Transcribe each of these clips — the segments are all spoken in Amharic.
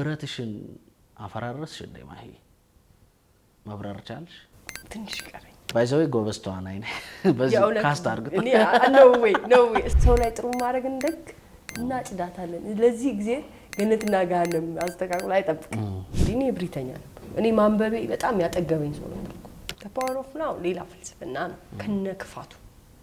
ብረትሽን አፈራረስሽ እንደ ማሂ መብረር ቻልሽ ትንሽ ቀረኝ ባይዘው ጎበዝ ተዋናይ ነኝ በዚህ ካስት አድርግ እኔ ነው ሰው ላይ ጥሩ ማድረግ እንደግ እና ጽዳታለን ለዚህ ጊዜ ገነትና ገሃነም አስተካክሎ አይጠብቅም እኔ ብሪተኛ ነበር እኔ ማንበቤ በጣም ያጠገበኝ ሰው ነበር The Power of Now ሌላ ፍልስፍና ነው ከነ ክፋቱ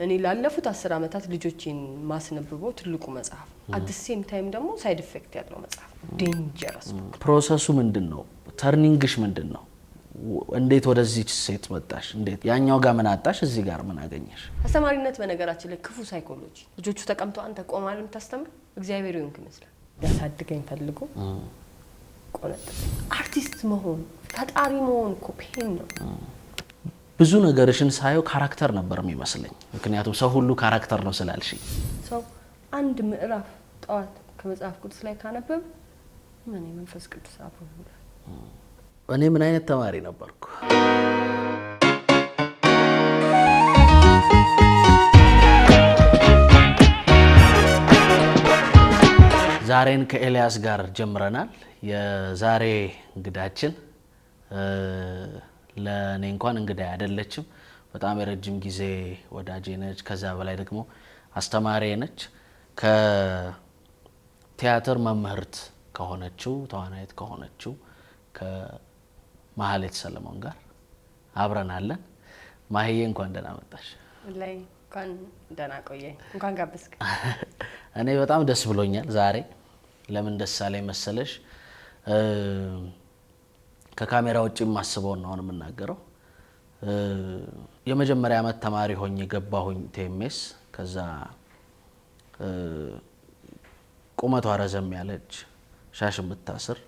እኔ ላለፉት 10 አመታት ልጆችን ማስነብበው ትልቁ መጽሐፍ at the same time ደግሞ ሳይድ ኢፌክት ያለው መጽሐፍ ዴንጀረስ ፕሮሰሱ ምንድነው ተርኒንግሽ ምንድነው እንዴት ወደዚህ ሴት መጣሽ እንዴት ያኛው ጋር ምን አጣሽ እዚህ ጋር ምን አገኘሽ አስተማሪነት በነገራችን ላይ ክፉ ሳይኮሎጂ ልጆቹ ተቀምጠው አንተ ቆማል እንታስተምር እግዚአብሔር ይሁን ይመስላል ያሳድገኝ ፈልጎ ቆነጠ አርቲስት መሆን ፈጣሪ መሆን እኮ ፔን ነው ብዙ ነገርሽን ሳይው ካራክተር ነበር የሚመስለኝ ምክንያቱም ሰው ሁሉ ካራክተር ነው ስላልሽ ሰው አንድ ምዕራፍ ጣዋት ከመጽሐፍ ቅዱስ ላይ ካነበብ ምን መንፈስ ቅዱስ አብሮ ነው እኔ ምን አይነት ተማሪ ነበርኩ ዛሬን ከኤልያስ ጋር ጀምረናል የዛሬ እንግዳችን ለኔ እንኳን እንግዳ አይደለችም በጣም የረጅም ጊዜ ወዳጄ ነች ከዛ በላይ ደግሞ አስተማሪ ነች ከቲያትር መምህርት ከሆነችው ተዋናይት ከሆነችው ከማህሌት ሰለሞን ጋር አብረናለን ማህዬ እንኳን ደህና መጣሽ ላይ እንኳን ደህና ቆየኝ እንኳን ጋብስክ እኔ በጣም ደስ ብሎኛል ዛሬ ለምን ደስ አለኝ መሰለሽ ከካሜራ ውጪ ማስበው ነው የምናገረው የመጀመሪያ አመት ተማሪ ሆኜ ገባሁኝ ቲኤምኤስ ከዛ ቁመቷ ረዘም ያለች ሻሽ የምታስር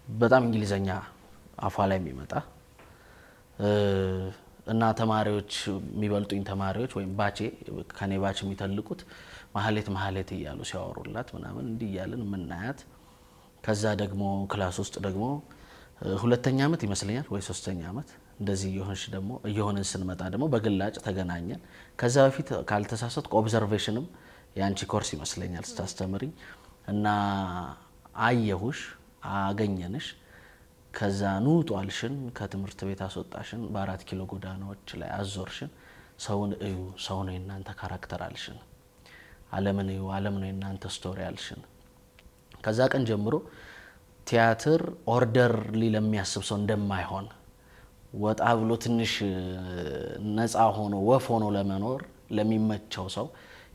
በጣም እንግሊዘኛ አፏ ላይ የሚመጣ እና ተማሪዎች የሚበልጡኝ ተማሪዎች ወይም ባቼ ከኔ ባች የሚተልቁት ማህሌት እያሉ ሲያወሩላት ምናምን እንዲህ እያልን ምናያት ከዛ ደግሞ ክላስ ውስጥ ደግሞ ሁለተኛ አመት ይመስለኛል ወይ ሶስተኛ አመት እንደዚህ እየሆነን ስንመጣ ደግሞ በግላጭ ተገናኘን ከዛ በፊት ካልተሳሳትኩ ኦብዘርቬሽንም ያንቺ ኮርስ ይመስለኛል ስታስተምሪ እና አየሁሽ አገኘንሽ ከዛ ኑጧልሽን ከትምህርት ቤት አስወጣሽን በ4 ኪሎ ጎዳናዎች ላይ አዞርሽን ሰውን እዩ ሰው ነው እናንተ ካራክተር አልሽን ዓለምን እዩ ዓለም ነው እናንተ ስቶሪ አልሽን ከዛ ቀን ጀምሮ ቲያትር ኦርደር ለሚያስብ ሰው እንደማይሆን ወጣ ብሎ ትንሽ ነፃ ሆኖ ወፍ ሆኖ ለመኖር ለሚመቸው ሰው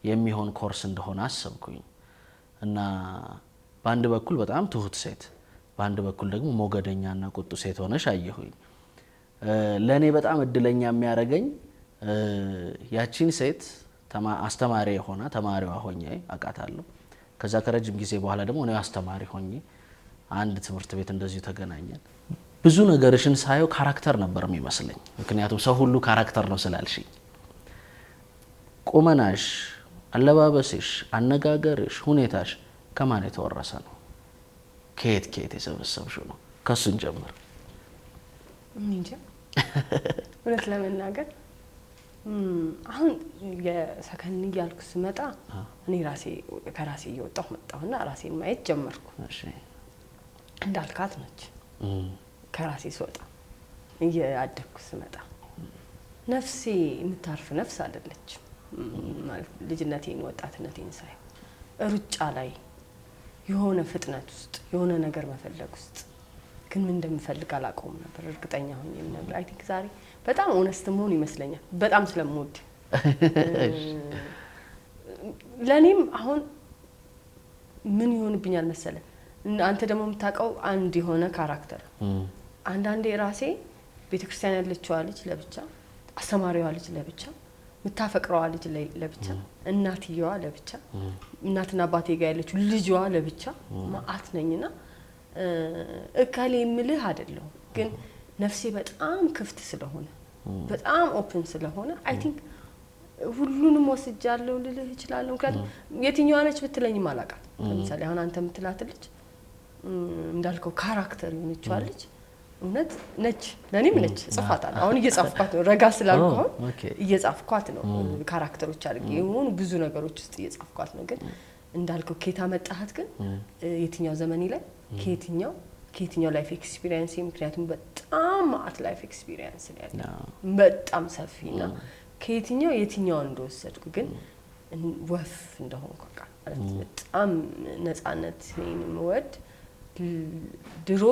የሚሆን ኮርስ እንደሆነ አሰብኩኝ እና በአንድ በኩል በጣም ትሁት ሴት በአንድ በኩል ደግሞ ሞገደኛና ቁጡ ሴት ሆነሽ አየሁኝ ለኔ በጣም እድለኛ የሚያረጋኝ ያቺን ሴት አስተማሪ ሆና ተማሪዋ ሆኜ አቃታለሁ ከዛ ከረጅም ጊዜ በኋላ ደግሞ እኔ አስተማሪ ሆኜ አንድ ትምህርት ቤት እንደዚሁ ተገናኘን ብዙ ነገርሽን ሳይው ካራክተር ነበር የሚመስለኝ ምክንያቱም ሰው ሁሉ ካራክተር ነው ስላልሽ ቁመናሽ አለባበስሽ አነጋገርሽ ሁኔታሽ ከማን የተወረሰ ነው ከየት የሰበሰብሽው ነው ከሱን ጀምር እንዴ ወለት ለመናገር አሁን የሰከን ይያልኩ ስመጣ እኔ ከራሴ እየወጣሁ መጣሁና ራሴን ማየት ጀመርኩ እሺ እንዳልካት ነች ከራሴ ስወጣ እያደኩ ስመጣ ነፍሴ የምታርፍ ነፍስ አይደለች ማለት ልጅነቴን ወጣትነቴን ሳይ ሩጫ ላይ የሆነ ፍጥነት ውስጥ የሆነ ነገር መፈለግ ውስጥ ግን ምን እንደምፈልግ አላቆም ነበር እርግጠኛ ሆኜ ነበር አይ ቲንክ ዛሬ በጣም ኦነስት መሆን ይመስለኛል በጣም ስለምወድ ለኔም አሁን ምን ይሆንብኛል መሰለ አንተ ደግሞ የምታውቀው አንድ የሆነ ካራክተር አንዳንዴ ራሴ ቤተክርስቲያን ያለችው ልጅ ለብቻ አስተማሪዋ ልጅ ለብቻ ምታፈቅረዋ ልጅ ለብቻ እናትየዋ ለብቻ እናትና አባቴ ጋር ያለችው ልጅዋ ለብቻ ማአት ነኝና እካሌ ምልህ አይደለም ግን ነፍሴ በጣም ክፍት ስለሆነ በጣም ኦፕን ስለሆነ አይ ቲንክ ሁሉንም ወስጃለሁ ልልህ እችላለሁ ምክንያቱም የትኛዋ ነች ብትለኝ ማላቃት ለምሳሌ አሁን አንተ ምትላት ልጅ እንዳልከው ካራክተር የሆነችው ልጅ እውነት ነች ለኔም ነች ጽፋታል አሁን እየጻፍኳት ነው ረጋ ስላልኩ እየጻፍኳት ነው ካራክተሮች አድርጌ የሆኑ ብዙ ነገሮች ውስጥ እየጻፍኳት ነው ግን እንዳልከው ኬታ መጣሃት ግን የትኛው ዘመን ላይ ከየትኛው ላይፍ ኤክስፒሪየንስ ምክንያቱም በጣም ማት ላይፍ ኤክስፒሪየንስ ያለው በጣም ሰፊና የትኛው እንደወሰድኩ ግን ወፍ እንደሆንኩ ማለት በጣም ነፃነት ወድ ድሮ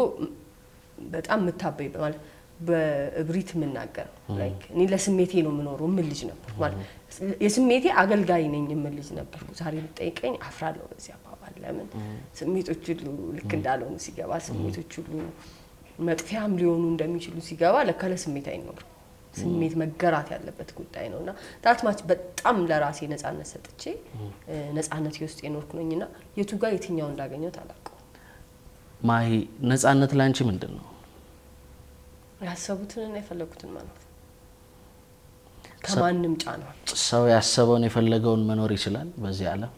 በጣም መታበይ ማለት በእብሪት ምናገር ላይክ እኔ ለስሜቴ ነው ምኖረው ምን ልጅ ነበር ማለት የስሜቴ አገልጋይ ነኝ ምን ልጅ ነበር ዛሬ ብትጠይቀኝ አፍራለሁ በዚህ አባባል ለምን ስሜቶች ሁሉ ልክ እንዳልሆኑ ሲገባ ስሜቶች ሁሉ መጥፊያም ሊሆኑ እንደሚችሉ ሲገባ ለካ ለስሜት አይኖር ስሜት መገራት ያለበት ጉዳይ ነውና ታትማች በጣም ለራሴ ነፃነት ሰጥቼ ነፃነት ውስጥ የኖርኩ ነኝና የቱ ጋር የትኛው እንዳገኘው ታላቀው ማሂ ነፃነት ላንቺ ምንድነው ያሰቡትን የፈለጉትን ማለት ከማንም ጫና ሰው ያሰበውን የፈለገውን መኖር ይችላል በዚህ ዓለም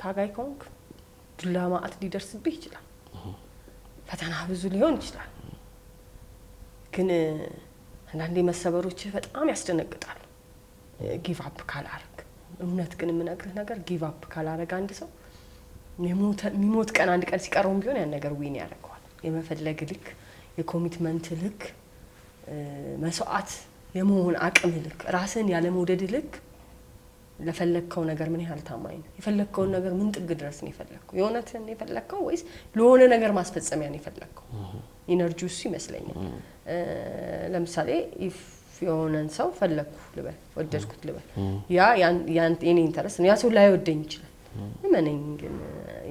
ታጋይ ኮንክ ዱላማት ሊደርስብህ ይችላል ፈተና ብዙ ሊሆን ይችላል ግን አንዳንዴ መሰበሮች በጣም ያስደነግጣሉ ጊቭ አፕ ካላረግ እውነት ግን የምነግርህ ነገር ጊቭ አፕ ካላረግ አንድ ሰው የሚሞት ቀን አንድ ቀን ሲቀርም ቢሆን ያን ነገር ዊን ያደርገዋል የመፈለግ ልክ የኮሚትመንት ልክ መስዋዕት የመሆን አቅም ልክ ራስን ያለ መውደድ ልክ ለፈለከው ነገር ምን ያህል ታማኝ ነው የፈለከው ነገር ምን ጥግ ድረስ ነው የፈለከው የሆነትን የፈለከው ወይስ ለሆነ ነገር ማስፈጸሚያ ነው የፈለከው ኢነርጂውስ ይመስለኛል ለምሳሌ ኢፍ የሆነን ሰው ፈለኩ ልበል ወደድኩት ልበል ያ የኔ ኢንተረስት ነው ያ ሰው ላይ ወደኝ ይችላል ምንኝ ግን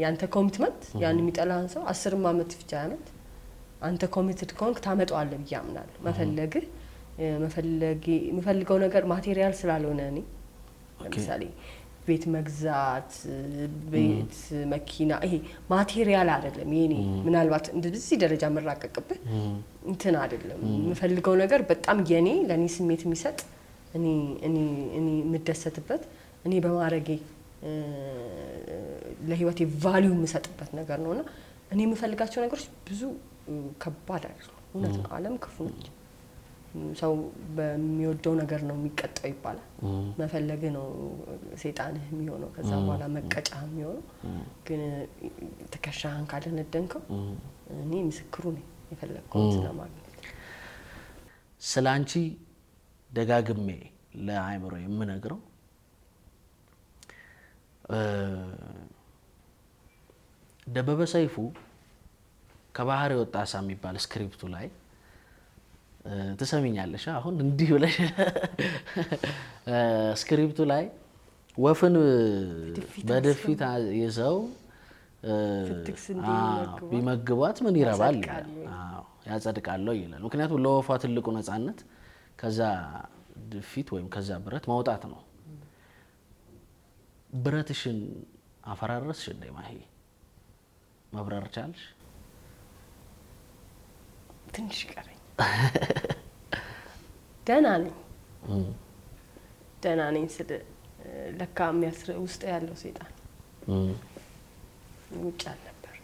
ያንተ ኮሚትመንት ያን የሚጠላን ሰው 10 አመት ፍቻ አመት አንተ ኮሚትድ ኮንክ ታመጣዋለህ ብያምናለሁ መፈልገው ነገር ማቴሪያል ስላልሆነ እኔ ለምሳሌ ቤት መግዛት ቤት መኪና ይሄ ማቴሪያል አይደለም የኔ ምናልባት እንደዚህ ደረጃ መራቀቅብህ እንትን አይደለም መፈልገው ነገር በጣም የኔ ለኔ ስሜት የሚሰጥ እኔ ምደሰትበት እኔ በማረጌ ለህይወቴ ቫልዩ የምሰጥበት ነገር ነውና እኔ የምፈልጋቸው ነገሮች ብዙ ከባድ አይደለም እውነት ነው ዓለም ክፉ ነች ሰው በሚወደው ነገር ነው የሚቀጣው ይባላል መፈለግ ነው ሰይጣንህ የሚሆነው ከዛ በኋላ መቀጫህ የሚሆነው ግን ተከሻህን ካደነደንከው እኔ ምስክሩ ነኝ የፈለግከውን ስለማግኘት ስላንቺ ደጋግሜ ለአይምሮ የምነግረው ደበበ ሰይፉ ከባህር የወጣ አሳ የሚባል ስክሪፕቱ ላይ ተሰሚኛለሽ አሁን እንዲህ ብለሽ ስክሪፕቱ ላይ ወፍን በደፊት የሰው ቢመግቧት ምን ይረባል ያጸድቃል ይላል ምክንያቱም ለወፏ ትልቁ ነፃነት ከዛ ድፊት ወይም ከዛ ብረት ማውጣት ነው ብረትሽን አፈራረስሽ እንደ ማሂ መብረር ቻልሽ ትንሽ ቀረኝ ደህና ነኝ ስለ ለካ የሚያስር ውስጥ ያለው ሰይጣን ውጭ አልነበር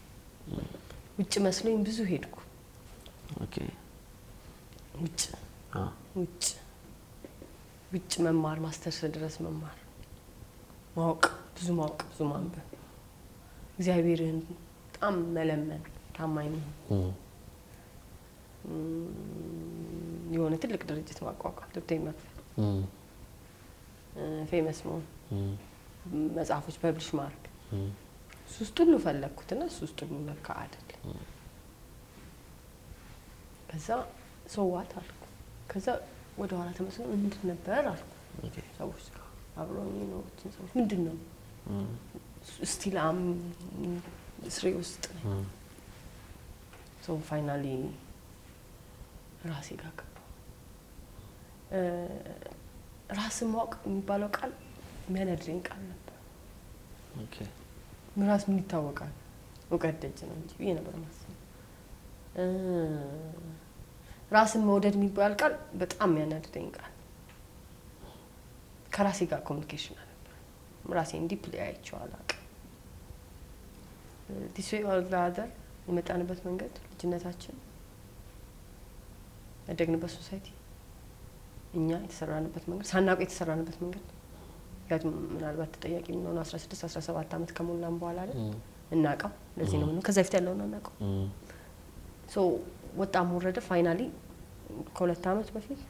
ውጭ መስሎኝ ብዙ ሄድኩ ኦኬ ውጭ መማር ማስተርስ ድረስ መማር ማወቅ ብዙ ማንበብ እግዚአብሔርን በጣም መለመን ታማኝ የሆነ ትልቅ ድርጅት ማቋቋም ዶክተር መክፈል ፌመስ መሆን መጽሐፎች ፐብሊሽ ማድረግ ሱስት ሁሉ ፈለኩትና ሱስት ሁሉ ለካ አይደል ከዛ ሰዋት አልኩ ከዛ ወደ ኋላ ተመሰለ ምንድን ነበር አልኩ ሰዎች ጋር አብሮኝ ነው ሰዎች ምንድነው ስቲላም ስሪ ውስጥ ሶ ፋይናሊ ራሴ ጋር ገባሁ ራስን ማወቅ የሚባለው ቃል የሚያነድረኝ ቃል ነበር ኦኬ ምራስ ምን ይታወቃል እውቀት ደጅ ነው እንጂ ይሄ ነበር ማለት ራስን መውደድ የሚባል ቃል በጣም የሚያነድረኝ ቃል ከራሴ ጋር ኮሙኒኬሽን ነበር ራሴን ዲፕሊ አይቼዋለሁ this way or the other የመጣንበት መንገድ ልጅነታችን ያደግንበት ሶሳይቲ እኛ የተሰራንበት መንገድ ሳናውቅ የተሰራንበት መንገድ ምክንያቱም ምናልባት ተጠያቂ ምን ሆነ 16 17 አመት ከሞላን በኋላ አይደል እናውቀው እንደዚህ ነው ከዛ በፊት ያለው ነው እናቀው ሶ ወጣም ወረደ ፋይናሊ ከሁለት አመት በፊት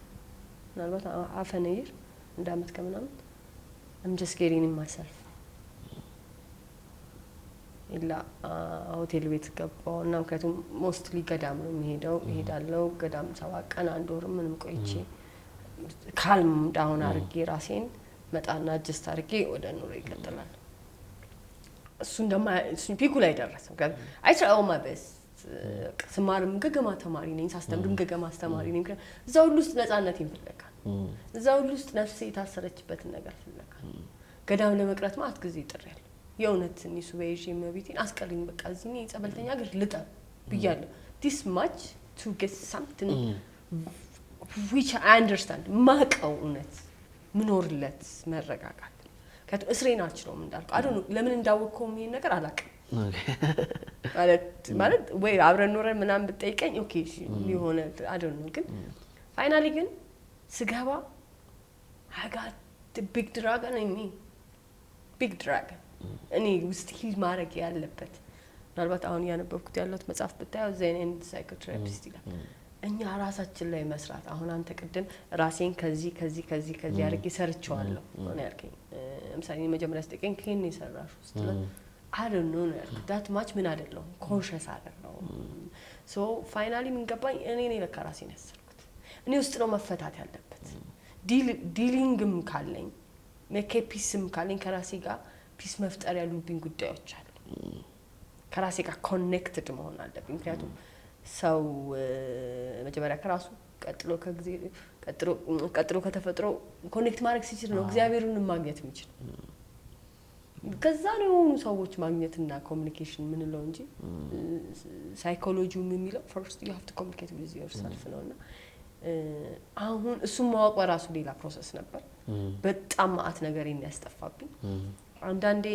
ምናልባት አፈነይር እንዳመት ከምናምን I'm just getting in myself ኢላ ሆቴል ቤት ገባው እና ምክንያቱም ሞስትሊ ገዳም ነው የሚሄደው ይሄዳለው ገዳም 7 ቀን አንድ ወር ምንም ቆይቼ ካልም ዳውን አርጌ ራሴን መጣና ጀስት አርጌ ወደ ኑሮ ይቀጥላል እሱ እሱ ፒኩ ላይ ደረሰ I try all my best ስማርም ገገማ ተማሪ ነኝ ሳስተምርም ገገማ አስተማሪ ነኝ እዛው ሁሉ ውስጥ ነፃነት ይፈልጋል እዛው ሁሉ ውስጥ ነፍሴ የታሰረችበት ነገር ይፈልጋል ገዳም ለመቅረት ማለት ጊዜ ይጥራል የውነት ንሱ በይጂ መብቲን አስቀልኝ በቃ እዚህ ጸበልተኛ ግር ልጠብ ብያለሁ this much to get something which I understand ማቀው እውነት ምኖርለት መረጋጋት ከቱ እስሬናች ነው እንዳልኩ I don't know ለምን እንዳወቀው ይሄን ነገር አላቀም ማለት ወይ አብረን ኖረን ምናምን ብትጠይቀኝ ኦኬ ሊሆነ I don't know ግን ፋይናሊ ግን ስገባ I got the big dragon in me big dragon እኔ ውስጥ ሂል ማድረግ ያለበት ምናልባት አሁን ያነበብኩት ያለሁት መጽሐፍ ብታየው ዜን ኤንድ ሳይኮቴራፒስት ይላል እኛ ራሳችን ላይ መስራት አሁን አንተ ቀደም ራሴን ከዚህ አርጌ ሰርቻለሁ ነው ያልከኝ ለምሳሌ መጀመሪያ ስጠቀኝ ከኔ ሰራሽ ውስጥ I don't know that much ምን አይደለም ኮንሺየስ አይደለም so finally ምን ገባኝ እኔ ለካ ራሴን ያሰርኩት እኔ ውስጥ ነው መፈታት ያለበት ዲሊንግም ካለኝ መከፒስም ካለኝ ከራሴ ጋር ፒስ መፍጠር ያሉብኝ ጉዳዮች አሉ ከራሴ ጋር ኮኔክትድ መሆን አለብኝ ምክንያቱም ሰው መጀመሪያ ከራሱ ቀጥሎ ከተፈጥሮ ኮኔክት ማድረግ ሲችል ነው እግዚአብሔርን ማግኘት የሚችል ከዛ ነው ሰዎች ማግኘትና ኮሙኒኬሽን ምን ነው እንጂ ሳይኮሎጂው የሚለው first you have to communicate with yourself ነውና አሁን እሱ ማወቅ በራሱ ሌላ ፕሮሰስ ነበር በጣም ማአት ነገር የሚያስጠፋብኝ አንዳንዴ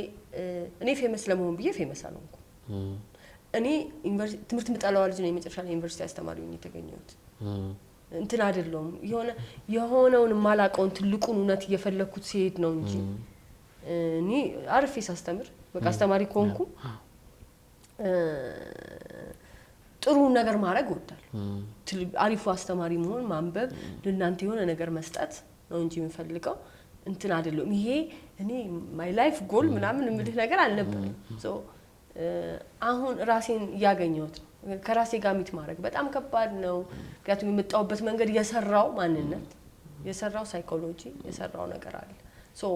እኔ ፌመስ ለመሆን ብዬ ፌመስ አልሆንኩ እኔ ትምህርት ምጣላው ልጅ ነኝ መጨረሻ ላይ ዩኒቨርሲቲ አስተማሪ ሆኜ ተገኘሁት እንትን አይደለም የሆነውን ማላቀውን ትልቁን እውነት እየፈለኩት ሲሄድ ነው እንጂ እኔ አርፌ ሳስተምር በቃ አስተማሪ ኮንኩ ጥሩ ነገር ማድረግ ወጣል አሪፉ አስተማሪ መሆን ማንበብ ለእናንተ የሆነ ነገር መስጠት ነው እንጂ የምፈልገው እንትን አይደለም ይሄ እኔ ማይ ላይፍ ጎል ምናምን ምድህ ነገር አልነበረም ሶ አሁን ራሴን ያገኘሁት ከራሴ ጋር ሚት ማድረግ በጣም ከባድ ነው ምክንያቱም የመጣውበት መንገድ የሰራው ማንነት የሰራው ሳይኮሎጂ የሰራው ነገር አለ so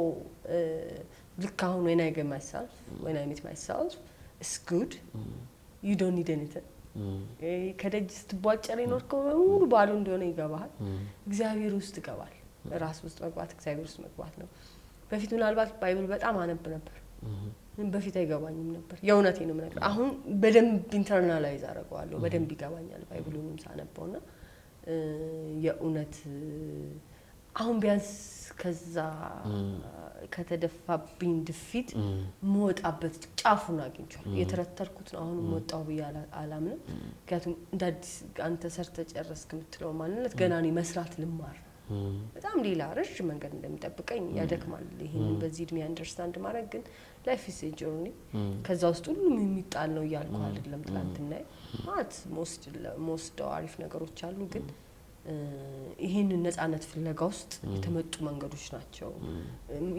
look how when I get myself when I meet myself it's good you don't need anything ከደጅስት ቧጨሬ ነው ሁሉ ባሉ እንደሆነ ይገባል እግዚአብሔር ውስጥ ይገባል ራስ ውስጥ መግባት እግዚአብሔር ውስጥ መግባት ነው በፊት ምናልባት ባይብል በጣም አነብ ነበር በፊት አይገባኝም ነበር የእውነቴ ነው ማለት አሁን በደንብ ኢንተርናላይዝ አደረገዋለሁ በደንብ ይገባኛል ባይብሉንም ሳነበውና የእውነት አሁን ቢያንስ ከዛ ከተደፋብኝ ድፊት ሞጣበት ጫፉን አግኝቻለሁ የተረተርኩት ነው አሁን ሞጣው በያላምነ ምክንያቱም እንዳዲስ አንተ ሰርተ ጨረስክ ምትለው ማንነት ገና ነው መስራት ልማር በጣም ሌላ ረጅ መንገድ እንደሚጠብቀኝ ያደክማል ይሄን በዚህ እድሜ አንደርስታንድ ማድረግ ግን ላይፍ ኢዝ ኤ ጆርኒ ከዛ ውስጥ ሁሉም የሚጣል ነው ያልኩ አይደለም ትላንትና ማለት ሞስት አሪፍ ነገሮች አሉ ግን ይሄን ነፃነት ፍለጋ ውስጥ የተመጡ መንገዶች ናቸው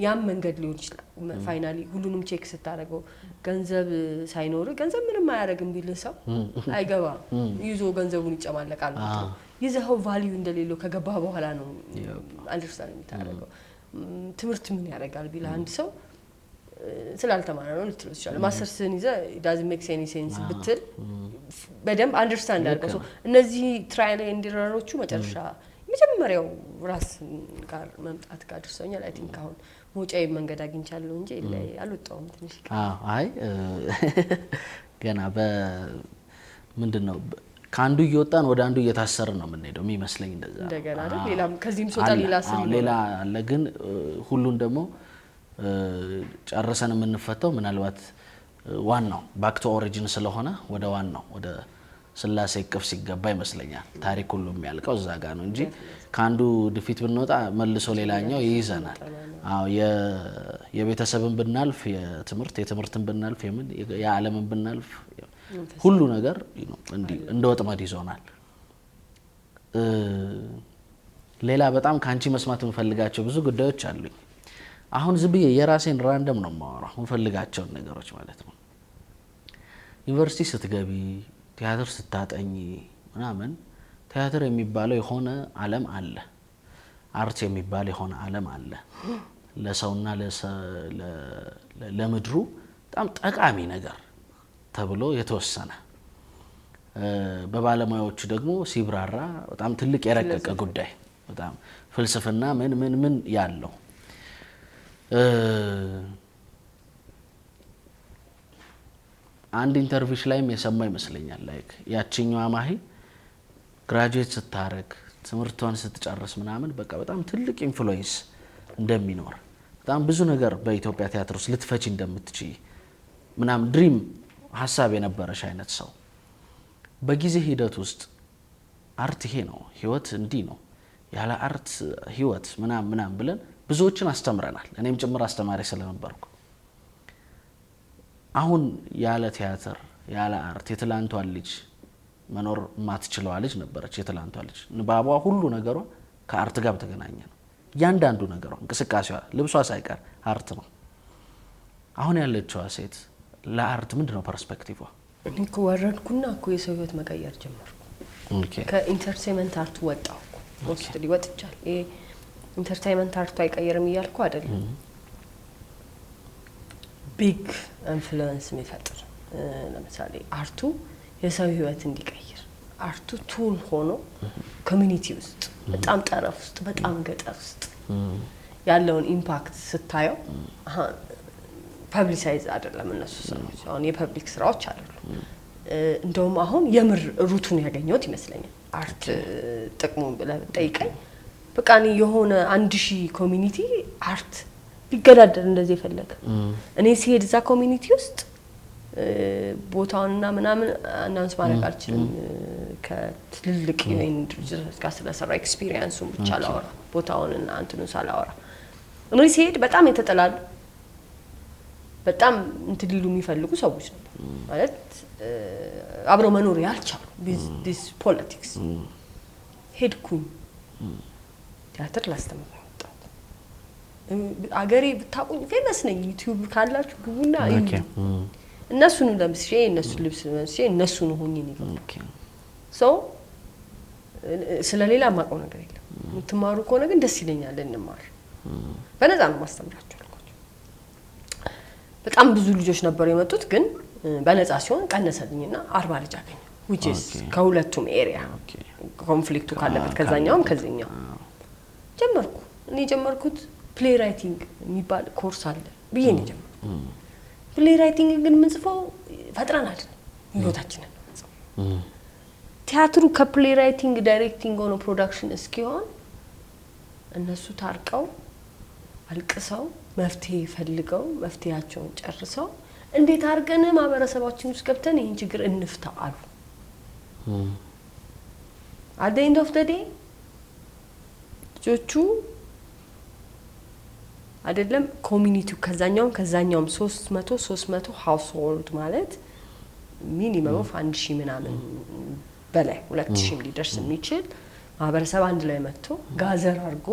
ያም መንገድ ሊሆን ይችላል ፋይናሊ ሁሉንም ቼክ ስታደርገው ገንዘብ ሳይኖር ገንዘብ ምንም አያደርግም ቢል ሰው አይገባ ይዞ ገንዘቡን ይጨማለቃል ማለት ነው ይዘው ቫልዩ እንደሌለው ከገባ በኋላ ነው አንደርስታንድ የምታደርገው ትምህርት ምን ያደርጋል ቢል አንድ ሰው ስላልተማረ ነው ልትለው ይችላል ማስተርስን ይዘ doesn't make any sense ብትል በደንብ አንደርስታንድ አድርገው እነዚህ ትራይል ኤንድ ኤረሮቹ መጨረሻ መጀመሪያው ራስ ጋር መምጣት ጋር ደርሰኛል አይ ቲንክ አሁን ሞጫዬ መንገድ አግኝቻለሁ እንጂ አልወጣውም ትንሽ አይ ገና ምንድነው ካንዱ እየወጣን ወደ አንዱ እየታሰርን ነው የምንሄደው የሚመስለኝ እንደገና አይደል ሌላም ከዚህም ሶጣ ሌላ አለ ግን ሁሉን ደግሞ ጨርሰን የምንፈተው ምናልባት ዋናው ባክ ቱ ኦሪጂን ስለሆነ ወደ ዋናው ወደ ስላሴ ቅፍ ሲገባ ይመስለኛል ታሪክ ሁሉ የሚያልቀው እዛ ጋር ነው እንጂ ካንዱ ድፊት ብንወጣ መልሶ ሌላኛው ይይዘናል። አዎ የቤተሰብን ብናልፍ የትምህርትን ብናልፍ የዓለምን ብናልፍ ሁሉ ነገር እንደ ወጥመድ ይዞናል። ሌላ በጣም ካንቺ መስማት የምፈልጋቸው ብዙ ጉዳዮች አሉኝ። አሁን ዝም ብዬ የራሴን ራንደም ነው የማወራው የምፈልጋቸውን ነገሮች ማለት ነው። ዩኒቨርሲቲ ስትገቢ ቲያትር ስታጠኚ ምናምን ቲያትር የሚባለው የሆነ ዓለም አለ፣ አርት የሚባል የሆነ ዓለም አለ። ለሰውና ለምድሩ በጣም ጠቃሚ ነገር ተብሎ የተወሰነ በባለሙያዎቹ ደግሞ ሲብራራ በጣም ትልቅ የረቀቀ ጉዳይ በጣም ፍልስፍና ምን ያለው አንድ ኢንተርቪውሽ ላይም የሰማ ይመስለኛል ላይክ ያቺኛዋ ማሂ ግራጁዌት ስታረግ ትምህርቷን ስትጨርስ ምናምን በቃ በጣም ትልቅ ኢንፍሉዌንስ እንደሚኖር በጣም ብዙ ነገር በኢትዮጵያ ቲያትር ውስጥ ልትፈቺ እንደምትችይ ምናምን ድሪም ሐሳብ የነበረሽ አይነት ሰው በጊዜ ሂደት ውስጥ አርት ይሄ ነው ህይወት እንዲህ ነው ያለ አርት ህይወት ምናምን ብለን ብዙዎችን አስተምረናል። እኔም ጭምር አስተማሪ ስለነበርኩ አሁን ያለ ቲያትር ያለ አርት የትላንቷን ልጅ መኖር ማትችለዋ ልጅ ነበረች። የትላንቷ ልጅ ንባቧ ሁሉ ነገሯ ከአርት ጋር ተገናኘ ነው። ያንዳንዱ ነገሯ እንቅስቃሴዋ ልብሷ ሳይቀር አርት ነው። አሁን ያለችዋ ሴት ለአርት ምንድነው ፐርስፔክቲቭ? እኔ ወረድኩና የሰው ህይወት መቀየር ጀመርኩ። ከኢንተርቴይንመንት አርቱ ወጣሁ። ሞስትሊ ወጥቻል። ይሄ ኢንተርቴይንመንት አርቱ አይቀየርም እያልኩ አይደለም። ቢግ ኢንፍሉዌንስ የሚፈጥር ለምሳሌ አርቱ የሰው ህይወት እንዲቀይር አርቱ ቱል ሆኖ ኮሚኒቲ ውስጥ በጣም ጠረፍ ውስጥ በጣም ገጠር ውስጥ ያለውን ኢምፓክት ስታየው ፐብሊሳይዝ አይደለም እነሱ ስራዎች አሁን የፐብሊክ ስራዎች አይደሉም። እንደውም አሁን የምር ሩቱን ያገኘሁት ይመስለኛል። አርት ጥቅሙን ብለህ ጠይቀኝ በቃ እኔ የሆነ 1000 ኮሚኒቲ አርት ሊገዳደር እንደዚህ የፈለገ እኔ ሲሄድ እዛ ኮሚኒቲ ውስጥ ቦታውንና ምናምን አናውንስ ማድረግ አልችልም። ከትልልቅ ዩኤን ድርጅቶች ጋር ስለሰራ ኤክስፒሪየንሱን ብቻ ላወራ ቦታውንና አንተኑ ሳላወራ እኔ ሲሄድ በጣም የተጠላሉ በጣም እንትዲሉ የሚፈልጉ ሰዎች ነበር ማለት አብረው መኖር ያልቻሉ ዲስ ፖለቲክስ ሄድኩኝ ቲያትር ላስተምር ወጣት አገሬ ብታቁኝ ፌመስ ነኝ ዩቲዩብ ካላችሁ ግቡና እነሱን ለምስሼ እነሱ ልብስ ለምስሼ እነሱን ሆኜ ነው ሶ ስለሌላ ማቀው ነገር የለም። የምትማሩ ከሆነ ግን ደስ ይለኛል እንማር በነፃ ነው ማስተምራችሁ አልኳቸው። በጣም ብዙ ልጆች ነበሩ የመጡት ግን በነፃ ሲሆን ቀነሰልኝና 40 ልጅ አገኘ which is ከሁለቱም ኤሪያ ኮንፍሊክቱ ካለበት ከዛኛውም ከዚህኛው ጀመርኩ። እኔ ጀመርኩት ፕሌይ ራይቲንግ የሚባል ኮርስ አለ ብዬ ነው ጀመርኩ። ፕሌይ ራይቲንግ ግን ምን ጽፈው ፈጥረን አይደለም ህይወታችንን ነው። ቲያትሩ ከፕሌይ ራይቲንግ ዳይሬክቲንግ ሆኖ ፕሮዳክሽን እስኪሆን እነሱ ታርቀው አልቅሰው መፍትሄ ፈልገው መፍትያቸውን ጨርሰው እንዴት አርገን ማህበረሰባችን ውስጥ ገብተን ይሄን ችግር እንፍታው አሉ። at the end of the day ጆቹ አይደለም ኮሚኒቲው ከዛኛውም 300 ሃውስሆልድ ማለት ሚኒመም ኦፍ 1000 ምናምን በላይ 2000 ሊደርስ የሚችል ማህበረሰብ አንድ ላይ መጥቶ ጋዘር አርጎ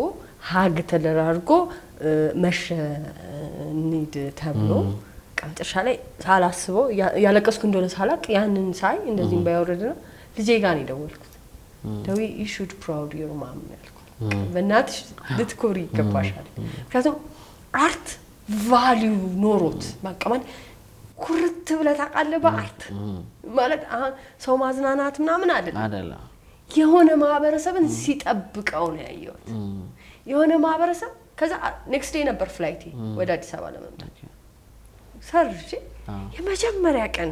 ሀግ ተደራርጎ መሸ ኒድ ተብሎ ቀምጥሻ ላይ ሳላስበው ያለቀስኩ እንደሆነ ሳላቅ ያንን ሳይ እንደዚህም ባይወርድና ልጄ ጋር ነው ደወልኩት። ደዊ you should proud your mom ያልኩት በእናትሽ ልትኮሪ ይገባሻል። ምክንያቱም አርት ቫልዩ ኖሮት በቃ ማለት ኩርት ብለህ ታውቃለህ በአርት ማለት ሰው ማዝናናት ምናምን አይደለም የሆነ ማህበረሰብን ሲጠብቀው ነው ያየሁት። የሆነ ማህበረሰብ ከዛ ኔክስት ዴይ ነበር ፍላይት ወደ አዲስ አበባ ለመምጣት ሰርቼ የመጀመሪያ ቀን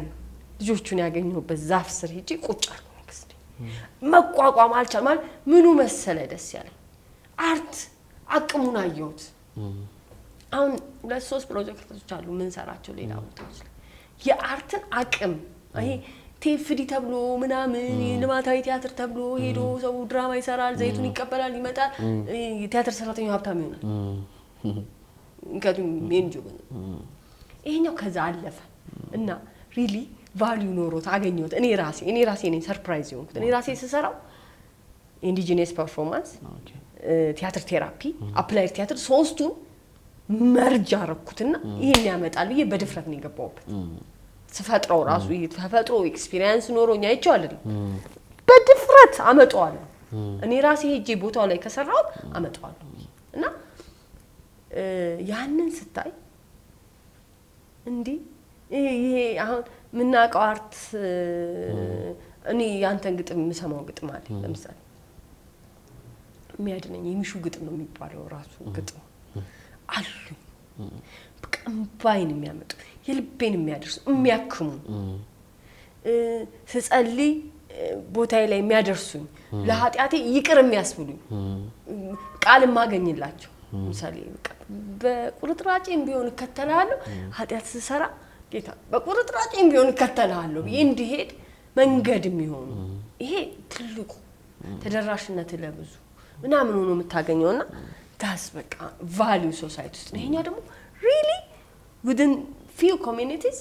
ልጆቹን ያገኘሁበት ዛፍ ስር ሄጄ ቁጭ አልኩ። ኔክስት ዴይ መቋቋም አልቻልኩም ማለት ምኑ መሰለ ደስ ያለኝ አርት አቅሙን አየሁት። አሁን ለሶስት ፕሮጀክቶች አሉ ምን ሰራቸው ሌላ ቦታዎች ላይ የአርትን አቅም ይሄ ቴፍዲ ተብሎ ምናምን ልማታዊ ቲያትር ተብሎ ሄዶ ሰው ድራማ ይሰራል ዘይቱን ይቀበላል ይመጣል ቲያትር ሰራተኛው ሀብታም ይሆናል እንግዲህ ሜንጆ ይሄኛው ከዛ አለፈ እና ሪሊ ቫልዩ ኖሮት አገኘሁት እኔ ራሴ ነኝ ሰርፕራይዝ ሆንኩት እኔ ራሴ ስሰራው ኢንዲጂነስ ፐርፎርማንስ ቲያትር ቴራፒ አፕላይድ ቲያትር ሶስቱ መርጃ አረኩትና ይሄን ያመጣል ብዬ በድፍረት ነው የገባሁበት ተፈጥሮ ራሱ ተፈጥሮ ኤክስፒሪየንስ ኖሮኛ አይቼው አይደል በድፍረት አመጣዋለሁ እኔ ራሴ ሄጄ ቦታው ላይ ከሰራው አመጣዋለሁ እና ያንን ስታይ እንዴ ይሄ አሁን ምናቀው አርት እኔ ያንተን ግጥም የምሰማው ግጥም አለ ለምሳሌ የሚያድነኝ የሚሹ ግጥም ነው የሚባለው ራሱ ግጥም አሉ በቀምባይን የሚያመጡ የልቤን የሚያደርሱ የሚያክሙ ስጸልይ ቦታዬ ላይ የሚያደርሱኝ ለኃጢአቴ ይቅር የሚያስብሉኝ ቃል ማገኝላቸው ምሳሌ በቁርጥራጭም ቢሆን ከተላለው ኃጢአት ስሰራ ጌታ በቁርጥራጭም ቢሆን ከተላለው እንዲሄድ መንገድ የሚሆኑ ይሄ ትልቁ ተደራሽነት ለብዙ ምናምን ሆኖ የምታገኘውና ታስ በቃ ቫልዩ ሶሳይቲ ውስጥ ነኛ ደግሞ really within few communities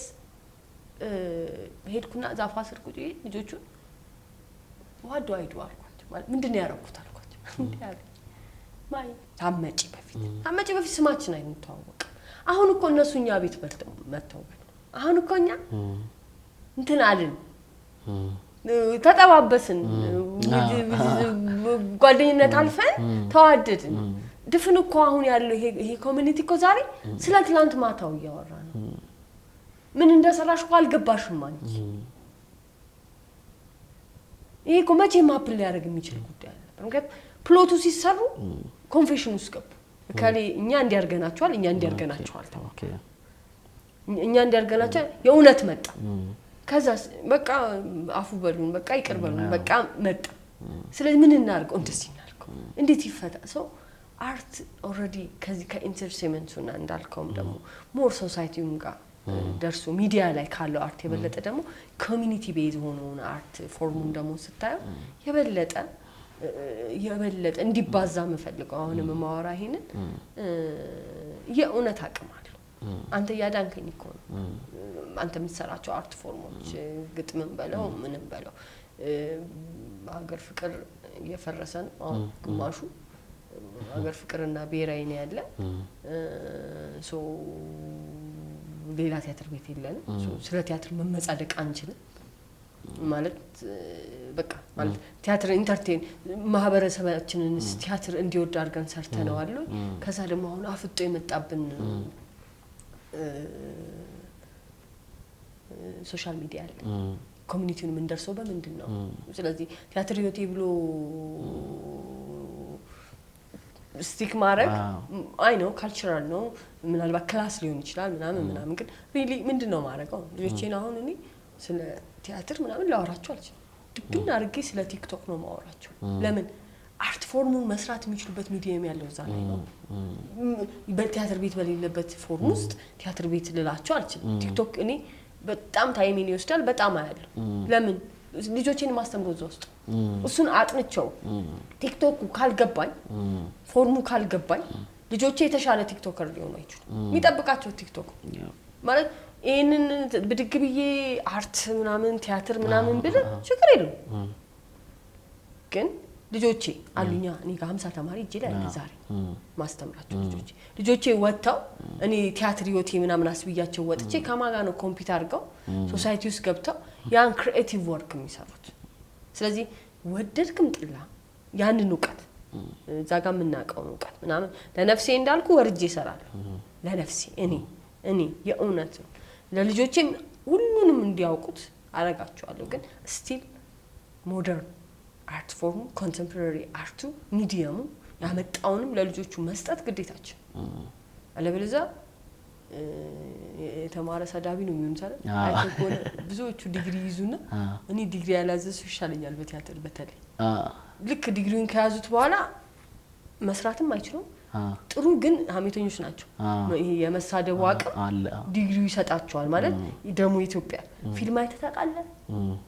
ሄድኩና ዛፋ ስር ቁጭ ልጆቹ what do I do አልኳቸው ማለት ምንድነው ያረኩት አልኳቸው እንዴ አለ ማይ ታመጪ በፊት ስማችን አይንተዋወቅ አሁን እኮ እነሱኛ ቤት መጥተው አሁን እኮ እኛ እንትን አልን ተጠባበስን ጓደኝነት አልፈን ተዋደድን ድፍን እኮ አሁን ያለው ይሄ ኮሚኒቲ እኮ ዛሬ ስለ ትላንት ማታው ያወራ ነው ምን እንደሰራሽ እኮ አልገባሽም ማለት ይሄ እኮ መቼ ማፕል ሊያደርግ የሚችል ጉዳይ አለ ምክንያቱም ፕሎቱ ሲሰሩ ኮንፌሽን ውስጥ ገቡ ካሊ እኛ እንዲያርገናቸዋል እኛ እንዲያርገናቸው የእውነት መጣ ከዛስ በቃ አፉ በሉን በቃ ይቅር በሉን በቃ መጣ ስለዚህ ምን እናርገው እንደዚህ እናርገው እንዴት ይፈታ ሰው አርት ኦሬዲ ከዚህ ከኢንተርቴይንመንቱና እንዳልከውም ደግሞ ሞር ሶሳይቲውን ጋር ደርሶ ሚዲያ ላይ ካለው አርት የበለጠ ደግሞ ኮሚኒቲ ቤዝ ሆኖና አርት ፎርሙን ደግሞ ስታዩ የበለጠ እንዲባዛ መፈልገው አሁንም ማወራ ይሄንን የእውነት አቅም አለ አንተ ያዳንከኝ እኮ ነው አንተ የምትሰራቸው አርት ፎርሞች ግጥምን በለው ምንም በለው ሀገር ፍቅር የፈረሰን ግማሹ ሀገር ፍቅርና ብሔራዊ ነው ያለ ሶ ሌላ ቲያትር ቤት የለንም ሶ ስለ ቲያትር መመጻደቅ አንችልም ማለት በቃ ማለት ቲያትር ኢንተርቴን ማህበረሰባችንን ቲያትር እንዲወድ አድርገን ሰርተናል ከዛ ደግሞ አሁን አፍጦ የመጣብን ሶሻል ሚዲያ አለ ኮሚኒቲውን ምን ደርሶ በመንድነው ስለዚህ ቲያትር ህይወቴ ብሎ ስቲክ ማረግ አይ ኖ ካልቸራል ነው ምናልባት ክላስ ሊሆን ይችላል ምናምን ግን ሪሊ ምንድነው ማረጋው ልጆቼን አሁን እኔ ስለ ቲያትር ምናምን ላወራቸው አልችልም ድብና አርጌ ስለ ቲክቶክ ነው ማወራቸው ለምን አርት ፎርሙን መስራት የሚችሉበት ሚዲየም ያለው እዛ ላይ ነው በቲያትር ቤት በሌለበት ፎርም ውስጥ ቲያትር ቤት ልላቸው አልችልም ቲክቶክ እኔ በጣም ታይሚን ይወስዳል በጣም አያለሁ ለምን ልጆቼን ማስተምሮ ውስጥ እሱን አጥንቸው ቲክቶክ ካልገባኝ ፎርሙ ካልገባኝ ልጆቼ የተሻለ ቲክቶከር ሊሆኑ አይችሉም የሚጠብቃቸው ቲክቶክ ማለት ይሄንን ብድግ ብዬ አርት ምናምን ቲያትር ምናምን ብለ ችግር የለውም ግን ልጆቼ አሉኛ እኔ ጋር 50 ተማሪ እጄ ላይ ዛሬ ማስተምራቸው ልጆቼ ወጣው እኔ ቲያትር ህይወቴ ምናምን አስብያቸው ወጥቼ ከማጋ ነው ኮምፒውተር አድርገው ሶሳይቲ ውስጥ ገብተው ያን ክሪኤቲቭ ወርክ የሚሰሩት ስለዚህ ወደድክም ጥላ ያንን ዕውቀት ዛጋ ምናቀው ዕውቀት ምናምን ለነፍሴ እንዳልኩ ወርጄ እሰራለሁ ለነፍሴ እኔ የእውነት ለልጆቼም ሁሉንም እንዲያውቁት አረጋቸዋለሁ ግን ስቲል ሞደርን አርት ፎርም ኮንቴምፖራሪ አርቱ ሚዲየሙ ያመጣውንም ለልጆቹ መስጠት ግዴታችን አለበለዚያ የተማረ ሰዳቢ ነው የሚሆነው አይተቆነ ብዙዎቹ ዲግሪ ይዙና እኔ ዲግሪ ያላዘሱ ይሻለኛል በቲያትር በተለይ ልክ ዲግሪውን ከያዙት በኋላ መስራትም አይችሉም ጥሩ ግን ሀሜተኞች ናቸው ይሄ የመሳደብ አቅም ዲግሪ ይሰጣቸዋል ማለት ደግሞ ኢትዮጵያ ፊልም አይተህ ታውቃለህ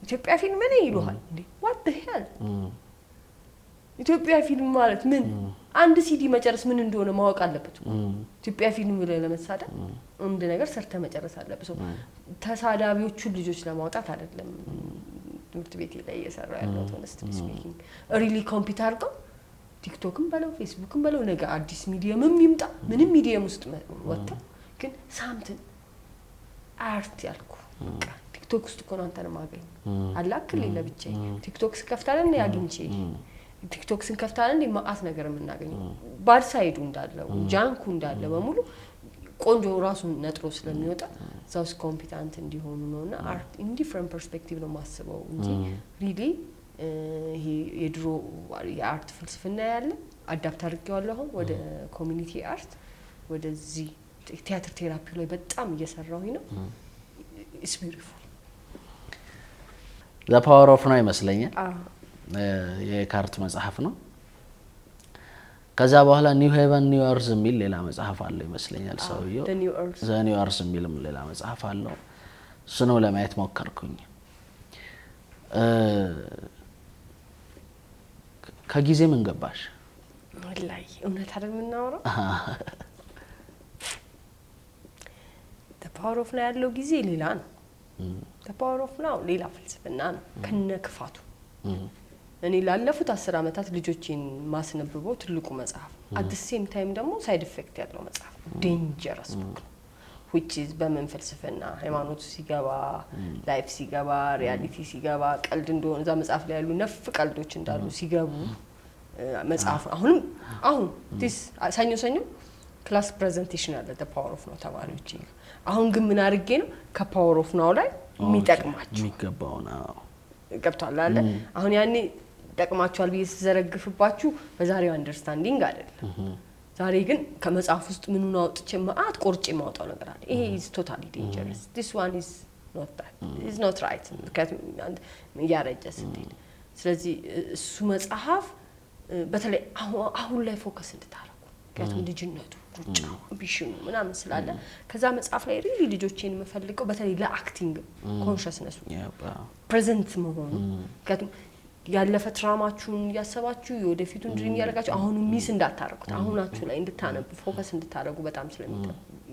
ኢትዮጵያ ፊልም ምን ይሉሃል እንዴ what the hell ኢትዮጵያ ፊልም ማለት ምን አንድ ሲዲ መጨረስ ምን እንደሆነ ማወቅ አለበት ኢትዮጵያ ፊልም ብለ ለመሳደብ እንደ ነገር ሰርተ መጨረስ አለበት ሰው ተሳዳቢዎቹ ልጆች ለማውጣት አይደለም ትምህርት ቤት ላይ እየሰራ ያለው honestly speaking really ኮምፒውተር ጋር ቲክቶክም በለው ፌስቡክም በለው ነገ አዲስ ሚዲየምም ይምጣ ምንም ሚዲየም ውስጥ ወጣ ግን ሳምንት አርት ያልኩ ቲክቶክ ውስጥ እኮ ነው አንተን ማገኝ አላክል ለብቻ ቲክቶክ ስከፍታለን ያግኝቼ ቲክቶክ ስንከፍታለን እንደ ማአት ነገር የምናገኘው ባድ ሳይዱ እንዳለው ጃንኩ እንዳለ በሙሉ ቆንጆ ራሱን ነጥሮ ስለሚወጣ ዛውስ ኮምፒታንት እንዲሆኑ ነውና አርት ኢን ዲፈረንት ፐርስፔክቲቭ ነው ማስበው እንጂ ሪሊ ይሄ የድሮ የአርት ፍልስፍና ያለ አዳፕት አድርጌዋለሁ አሁን ወደ ኮሚኒቲ አርት ወደዚህ ቲያትር ቴራፒ ላይ በጣም እየሰራሁኝ ነው ኢትስ ቢዩቲፉል ዘ ፓወር ኦፍ ነው ይመስለኛል የካርት መጽሐፍ ነው ከዛ በኋላ ኒው ሄቨን ኒው አርዝ የሚል ሌላ መጽሐፍ አለ ይመስለኛል ሰውየው ዘ ኒው አርዝ የሚልም ሌላ መጽሐፍ አለው እሱ ነው ለማየት ሞከርኩኝ ከጊዜ ምን ገባሽ ወላይ እውነት አይደል ምናወራው the power of ነው ያለው ጊዜ ሌላ ነው the power of ነው ሌላ ፍልስፍና ነው ከነክፋቱ እኔ ላለፉት 10 አመታት ልጆችን ማስነብበው ትልቁ መጽሐፍ at the same time ደግሞ ሳይድ ኢፌክት ያለው መጽሐፍ dangerous book which is በመንፈልስፍና ሃይማኖት ሲገባ ላይፍ ሲገባ ሪያሊቲ ሲገባ ቀልድ እንደሆነ እዛ መጽሐፍ ላይ ያሉ ነፍ ቀልዶች እንዳሉ ሲገቡ መጽሐፍ አሁን this ሰኞ ክላስ ፕሬዘንቴሽን አለ the power of ነው ተማሪዎች አሁን ግን ምን አድርጌ ነው ከፓወር ኦፍ ነው ላይ የሚጠቅማችሁ የሚገባው ነው ገብቷል አለ አሁን ያኔ ጠቅማችኋል በየዘረግፍባችሁ በዛሬው አንደርስታንዲንግ አይደለም ዛሬ ግን ከመጽሐፍ ውስጥ ምኑን አውጥቼ ማአት ቆርጬ ማውጣው ነገር አለ ይሄ is totally dangerous this one is not that is not right ያረጀስ እንዴ ስለዚህ እሱ መጽሐፍ በተለይ አሁን ላይ ፎከስ እንድታረጉ ከቱን ልጅነቱ ሩጫው ቢሽኑ ምናምን ስላለ ከዛ መጽሐፍ ላይ ሪሊ ልጆቼን መፈልቀው በተለይ ለአክቲንግ ኮንሽስነስ ፕሬዘንት መሆኑ ከቱን ያለፈ ትራማችሁን ያሰባችሁ ወደፊቱን ድሪም ያረጋችሁ አሁን ሚስ እንዳታረጉት አሁናችሁ ላይ እንድታነቡ ፎከስ እንድታረጉ በጣም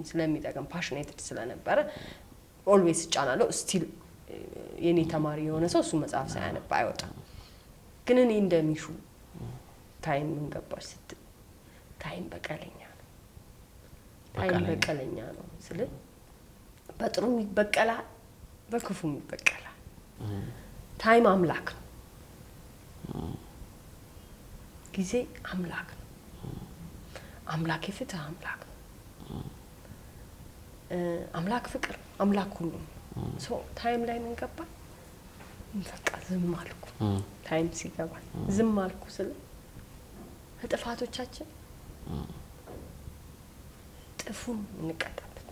ስለሚጠቅም ፓሽኔትድ ስለነበረ ኦልዌይስ ጫናለው ስቲል የኔ ተማሪ የሆነ ሰው እሱ መጽሐፍ ሳያነብ አይወጣም ግን እኔ እንደሚሹ ታይም እንገባሽ ስትል ታይም በቀለኛ ነው ስለ በጥሩም ይበቀላል በክፉም ይበቀላል ታይም አምላክ ነው ጊዜ አምላክ ነው አምላክ የፍትህ አምላክ ነው አምላክ ፍቅር አምላክ ሁሉ ሶ ታይም ላይ ምን ገባ በቃ ዝም አልኩ ታይም ሲገባ ዝም አልኩ ስለ ጥፋቶቻችን ጥፉን እንቀጣበት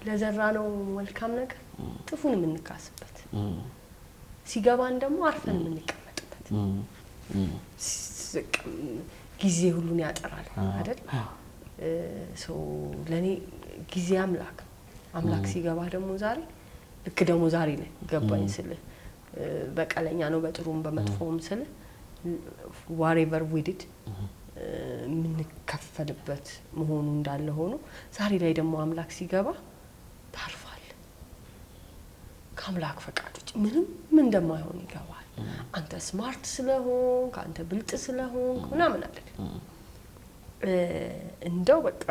ለዘራነው መልካም ነገር ጥፉን እንካስበት ሲገባን ደግሞ አርፈን እንቀመጥበት ጊዜ ሁሉን ያጠራል አይደል ሶ ለኔ ጊዜ አምላክ ሲገባ ደግሞ ዛሬ ልክ ደግሞ ዛሬ ላይ ገባኝ ስለ በቀለኛ ነው በጥሩም በመጥፎም ስለ whatever we did ምን ከፈልበት መሆኑ እንዳለ ሆኖ ዛሬ ላይ ደግሞ አምላክ ሲገባ ታርፋል ከአምላክ ፈቃዶች ምንም እንደማይሆን ይገባል አንተ ስማርት ስለሆን ካንተ ብልጥ ስለሆን ምናምን አይደል እንደው በቃ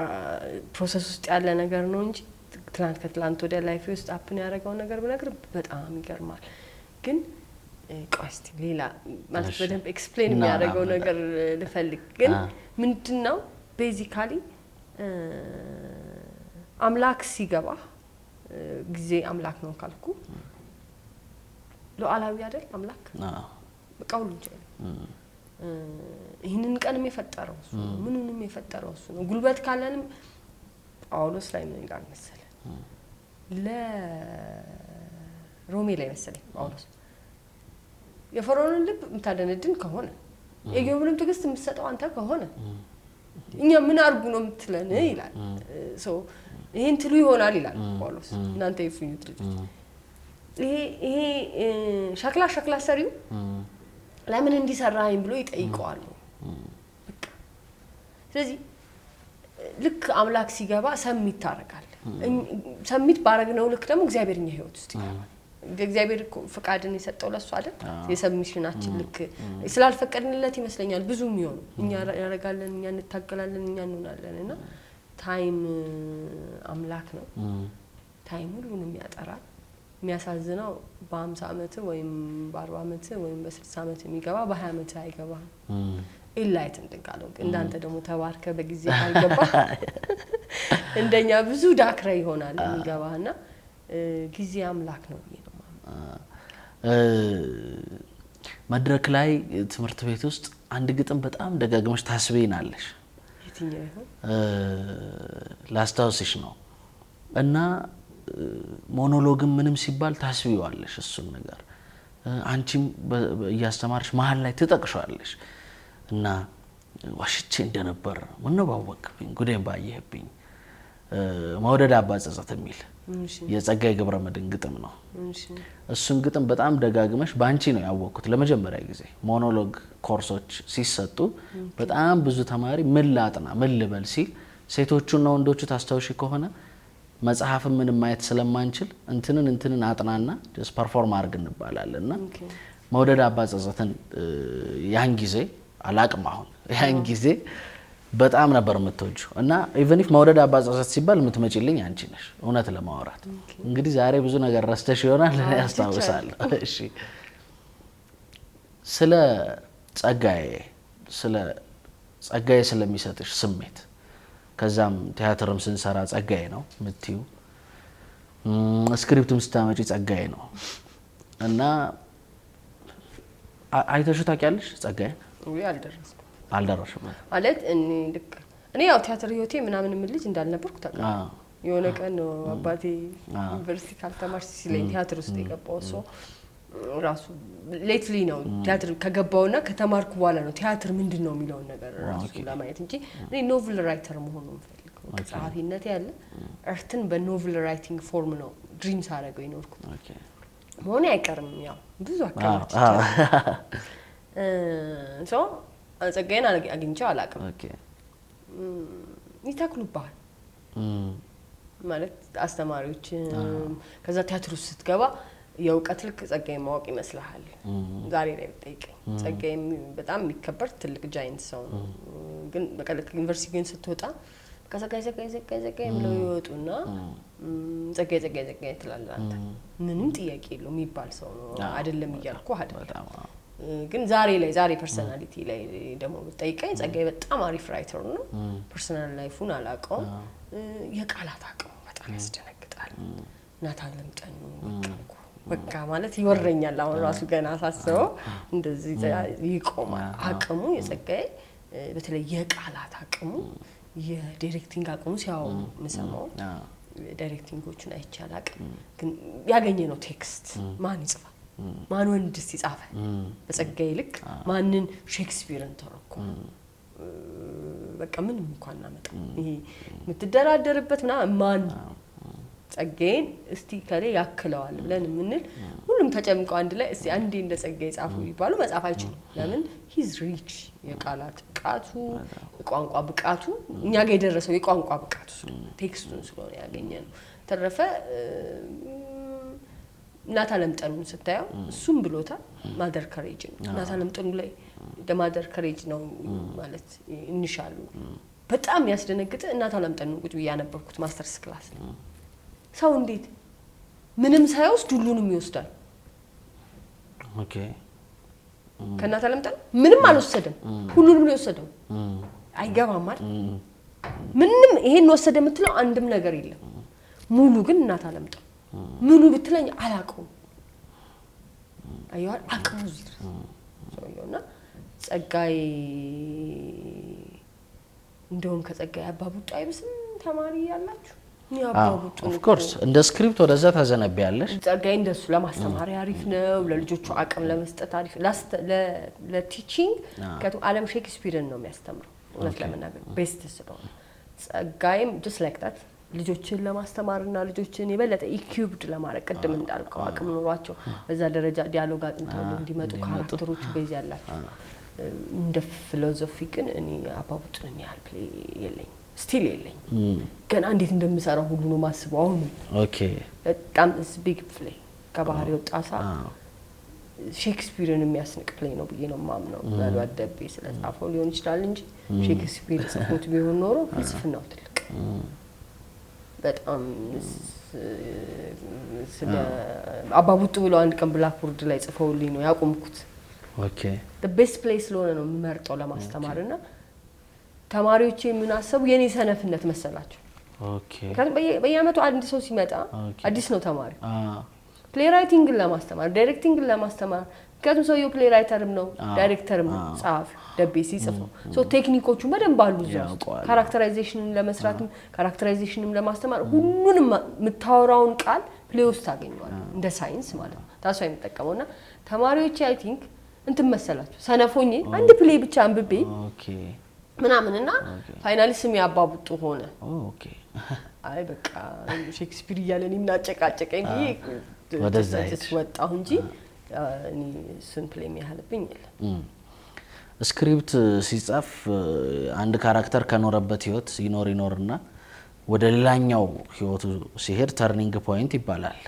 ፕሮሰስ ውስጥ ያለ ነገር ነው እንጂ ከትላንት ወደ ላይፍ ውስጥ አፕን ያደረገው ነገር በነገር በጣም ይገርማል ግን ቋስቲ ሌላ ማለት በደንብ ኤክስፕሌን የሚያደርገው ነገር ልፈልግ ግን ምንድነው ቤዚካሊ አምላክ ሲገባ ጊዜ አምላክ ነው ካልኩ ሉዓላዊ አይደል አምላክ በቃ ሁሉ ይችላል ይሄንን ቀንም የፈጠረው እሱ ምንንም የፈጠረው እሱ ነው ጉልበት ካለንም ጳውሎስ ላይ ምን ይላል መሰለ ለሮሜ ላይ መሰለ ጳውሎስ የፈርዖንን ልብ ምታደነድን ከሆነ የኢዮብንም ትግስት የምትሰጠው አንተ ከሆነ እኛ ምን አርጉ ነው የምትለን ይላል ሶ ይሄን ትሉ ይሆናል ይላል ጳውሎስ እናንተ ይፉኙት ልጆች ይሄ ሸክላ ሰሪው ለምን እንዲሰራኝ ብሎ ይጠይቀዋል በቃ ስለዚህ ልክ አምላክ ሲገባ ሰሚት ታረጋል ሰሚት ባረግነው ልክ ደግሞ እግዚአብሔርኛ ህይወት ውስጥ ይገባል እግዚአብሔር ፍቃድን የሰጠው ለሱ አይደል የሰሚሽናችን ልክ ስላልፈቀድንለት ይመስለኛል ብዙ የሚሆኑ እኛ ያረጋለን እኛ እንታገላለን እኛ እንሆናለንና ታይም አምላክ ነው ታይም ሁሉንም ያጠራል የሚያሳዝነው በ50 አመት ወይም በ40 አመት ወይም በ60 አመት የሚገባ በ20 አመት አይገባም ኢላይት እንደቃለው እንዳንተ ደግሞ ተባርከ በጊዜ ካልገባ እንደኛ ብዙ ዳክራ ይሆናል የሚገባና ጊዜ አምላክ ነው ይሄ መድረክ ላይ ትምህርት ቤት ውስጥ አንድ ግጥም በጣም ደጋግመሽ ታስበይናለሽ የትኛው ይሆን ላስታውስሽ ነው እና ሞኖሎግም ምንም ሲባል ታስቢዋለሽ እሱን ነገር አንቺም ያስተማርሽ መሃል ላይ ተጠቅሻለሽ እና ዋሽቼ እንደነበር ምን ነው ባወቅብኝ ጉዴን ባየህብኝ መውደድ አባጸጸት የሚል የጸጋዬ ገብረመድህን ግጥም ነው እሱን ግጥም በጣም ደጋግመሽ ባንቺ ነው ያወቅኩት ለመጀመሪያ ጊዜ ሞኖሎግ ኮርሶች ሲሰጡ በጣም ብዙ ተማሪ ምን ላጥና ምን ልበል ሲል ሴቶቹና ወንዶቹ ታስተውሽ ከሆነ መጽሐፍ ምንም ማየት ስለማንችል እንትንን አጥናና ጀስ ፐርፎርም አድርግ እንባላለና መውደድ አባጸጸትን ያን ጊዜ አላቅም አሁን ያን ጊዜ በጣም ነበር የምትወጂው እና ኢቭን ኢፍ መውደድ አባጸጸት ሲባል የምትመጪልኝ አንቺ ነሽ እውነት ለማውራት እንግዲህ ዛሬ ብዙ ነገር ረስተሽ ይሆናል ያስታውሳለሁ እሺ ስለ ጸጋዬ ስለሚሰጥሽ ስሜት ከዛም ቲያትርም ስንሰራ ጸጋዬ ነው ምትዩ ስክሪፕትም ስታመጪ ጸጋዬ ነው እና አይተሹ ታውቂያለሽ ጸጋዬ ወይ አልደረስኩም ማለት እኔ ያው ቲያትር ህይወቴ ምናምን ምልጅ እንዳልነበርኩ ታውቃለህ የሆነ ቀን አባቴ ዩኒቨርሲቲ ካልተማርሽ ሲለኝ ቲያትር ውስጥ የገባው ሰው ራሱ ሌትሊ ነው ቲያትር ከገባውና ከተማርኩ በኋላ ነው ቲያትር ምንድነው የሚለው ነገር ራሱ ለማየት እንጂ እኔ ኖቨል ራይተር መሆን ነው ፈልገው ጸሐፊነት ያለ እርትን በኖቨል ራይቲንግ ፎርም ነው ድሪምስ አረገው ይኖርኩ መሆን አይቀርም ያው ብዙ አካባቢ ሶ ጸጋዬን አግኝቼው አላውቅም ይተክሉባል ማለት አስተማሪዎች ከዛ ቲያትር ውስጥ ስትገባ የውቀት ልክ ጸጋዬ ማወቅ ይመስልሃል ዛሬ ላይ ብትጠይቀኝ ጸጋዬ በጣም የሚከበር ትልቅ ጃይንት ሰው ነው ግን በቀለክ ዩኒቨርሲቲ ግን ስትወጣ ከጸጋዬ ብለው ይወጡና ጸጋዬ ትላለህ አንተ ምንም ጥያቄ የለውም የሚባል ሰው ነው አይደለም እያልኩ አይደለም ግን ዛሬ ፐርሰናሊቲ ላይ ደሞ ብትጠይቀኝ ጸጋዬ በጣም አሪፍ ራይተር ነው ፐርሰናል ላይፉን አላቀው የቃላት አቅሙ በጣም ያስደነግጣል ናታለም ጠኑ በቃ ማለት ይወረኛል አሁን ራሱ ገና ሳስበው እንደዚህ ይቆማል አቅሙ የጸጋዬ በተለይ የቃላት አቅሙ የዳይሬክቲንግ አቅሙ ሲያው ምሰማው ዳይሬክቲንጎቹን አይቻላቅ ግን ያገኘነው ቴክስት ማን ይጽፋል ማን ወንድ ሲጻፈ በጸጋዬ ልክ ማንን ሼክስፒርን ተረኩ በቃ ምንም እንኳን አመጣ ይሄ ምትደራደርበት ማን ጸጋዬን እስቲ ከለ ያክለዋል ብለን ምንል ሁሉም ተጨምቀው አንድ ላይ እስቲ አንዴ እንደ ጸጋዬ ጻፉ ይባሉ መጻፍ አይችሉም ለምን ሂዝ ሪች የቃላት ብቃቱ የቋንቋ ብቃቱ እኛ ጋር የደረሰው የቋንቋ ብቃቱ ቴክስቱን ስለሆነ ያገኘነው ተረፈ ናታለም ጠኑን ስታየው እሱም ብሎታል ማደር ከሬጅ ነው ናታለም ጠኑ ላይ ደማደር ከሬጅ ነው ማለት ኢኒሻሉ በጣም ያስደነግጥ ናታለም ጠኑ ቁጭ ያነበብኩት ማስተርስ ክላስ ሰው እንዴት ምንም ሳይወስድ ሁሉንም ይወስዳል ኦኬ ከናታለም ጠኑ ምንም አልወሰደም ሁሉንም ይወሰደው አይገባም አይደል ምንም ይሄን ወሰደ የምትለው አንድም ነገር የለም ሙሉ ግን ናታለም ጠኑ ምኑ ብትለኝ አላቀው አይዋል አቅሙ ዝር ሶዮና ጸጋዬ እንደውም ከጸጋዬ አባቡጡ አይብስም ተማሪ ያላችሁ ያባቡጡ ኦፍ ኮርስ እንደ ስክሪፕት ወደዛ ታዘነብያለሽ ጸጋዬ እንደሱ ለማስተማር አሪፍ ነው ለልጆቹ አቅም ለመስጠት አሪፍ ለቲቺንግ ከቱ ዓለም ሼክስፒርን ነው የሚያስተምረው እውነት ለመናገር ቤስት ስለሆነ ጸጋይም just like that ልጆችን ለማስተማርና ልጆችን የበለጠ ኢኩብድ ለማድረግ ቅድም እንዳልከው አቅም ኖሯቸው በዛ ደረጃ ዲያሎግ አጥንተው እንዲመጡ ካራክተሮቹ ቤዝ ያላቸው እንደ ፊሎሶፊ ግን እኔ አባቡጥን ያህል ፕሌይ የለኝ ስቲል የለኝ ገና እንዴት እንደምሰራው ሁሉ ነው ማስበው አሁን ኦኬ በጣም ቢግ ፕሌይ ከባህሪው ጣሳ ሼክስፒርን የሚያስንቅ ፕሌይ ነው ብዬ ነው ማምነው ምናልባት ደቤ ስለጻፈው ሊሆን ይችላል እንጂ ሼክስፒር ጽፎት ቢሆን ኖሮ ፍልስፍናው ትልቅ በጣም ስለ አባቡጥ ብሎ አንድ ቀን ብላክቦርድ ላይ ጽፈውልኝ ነው ያቆምኩት ኦኬ the best place ስለሆነ ነው የምመርጠው ለማስተማርና ተማሪዎቼ ምን አሰቡ የኔ ሰነፍነት መሰላቸው ኦኬ በየአመቱ አንድ ሰው ሲመጣ አዲስ ነው ተማሪ ፕሌይ ራይቲንግ ለማስተማር ዳይሬክቲንግ ለማስተማር ከቱም ሰው ፕሌይ ራይተርም ነው ዳይሬክተርም ነው ጻፍ ደቤ ሲጽፈው ሶ ቴክኒኮቹ በደንብ አሉ ዘው ካራክተራይዜሽንን ለመስራትም ካራክተራይዜሽንም ለማስተማር ሁሉንም ምታወራውን ቃል ፕሌይ ውስጥ ታገኛለህ እንደ ሳይንስ ማለት ነው ታሷ የሚጠቀመውና ተማሪዎች አይ ቲንክ እንትን መሰላቸው ሰነፎኝ አንድ ፕሌይ ብቻ አንብቤ ኦኬ ምናምንና ፋይናሊ ስም ያባቡጡ ሆነ ኦኬ አይ በቃ ሼክስፒር ያለኝ ምናጨቃጨቀኝ ወደዛ ወጣሁ እንጂ እኔ ስን ፕሌይ የሚያህልብኝ የለም ስክሪፕት ሲጻፍ አንድ ካራክተር ከኖረበት ህይወት ይኖርና ወደ ሌላኛው ህይወቱ ሲሄድ ተርኒንግ ፖይንት ይባላል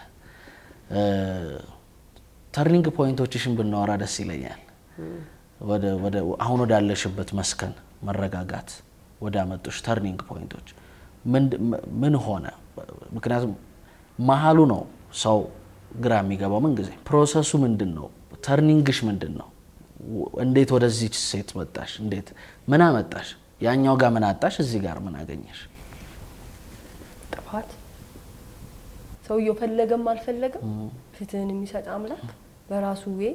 ተርኒንግ ፖይንቶችሽን ብናወራ ደስ ይለኛል ወደ አሁን ወዳለሽበት መስከን መረጋጋት ወደ አመጡሽ ተርኒንግ ፖይንቶች ምን ሆነ ምክንያቱም መሃሉ ነው ሰው ግራ የሚገባው ምን ጊዜ ፕሮሰሱ ምንድነው ተርኒንግሽ ምንድነው እንዴት ወደዚህ ሴት መጣሽ እንዴት ምን አመጣሽ ያኛው ጋር ምን አጣሽ እዚህ ጋር ምን አገኘሽ ጥፋት ሰው ይፈለገም አልፈለገም ፍትህን የሚሰጥ አምላክ በራሱ ወይ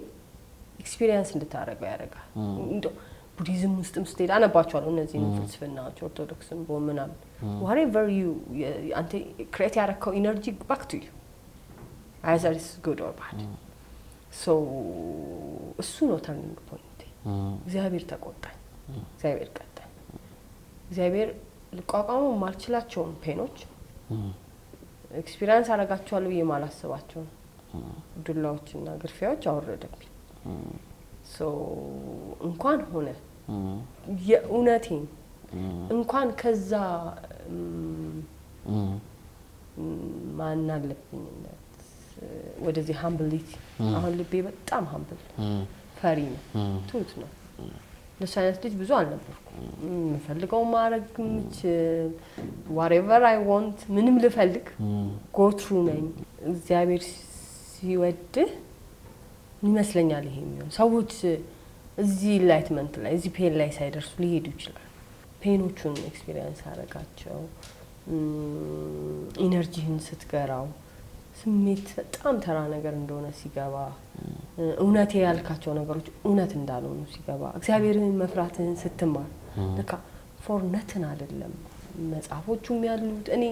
ኤክስፒሪየንስ እንድታረጋው ያረጋል እንዶ ቡዲዝም ውስጥም ስትሄድ አነባቸዋለሁ እነዚህ ፍልስፍናዎች ኦርቶዶክስን ቦምናም whatever you አንተ ክሬት ያረከው ኢነርጂ back to you either is good or bad so እሱ ነው ተርኒንግ ፖይንት እግዚአብሔር ተቆጣኝ እግዚአብሔር ቀጣኝ እግዚአብሔር ልቋቋሙ ማልችላቸው ፔኖች ኤክስፒሪየንስ አረጋቸዋለሁ የማላስባቸው ዱላዎችና ግርፊያዎች አወረደብኝ so እንኳን ሆነ የኡነቴን እንኳን ከዛ ማናለብኝነት ወደዚህ ሃምብሊቲ አሁን ልቤ በጣም ሃምብል ፈሪ ነው ትሁት ነው ለሳይንስ ልጅ ብዙ አልነበርኩም ምፈልገው ማረግ ምችል whatever I want ምንም ልፈልግ go through ነኝ እግዚአብሔር ሲወድ ይመስለኛል ይሄ የሚሆን ሰዎች እዚህ ላይትመንት ላይ እዚህ ፔን ላይ ሳይደርሱ ሊሄዱ ይችላል ፔኖቹን ኤክስፒሪየንስ አረጋቸው ኢነርጂን ስትገራው ስሜት በጣም ተራ ነገር እንደሆነ ሲገባ እውነቴ ያልካቸው ነገሮች እውነት እንዳልሆኑ ሲገባ እግዚአብሔርን መፍራትን ስትማር ለካ ፎር ነትን አይደለም መጽሐፎቹም ያሉት እኔ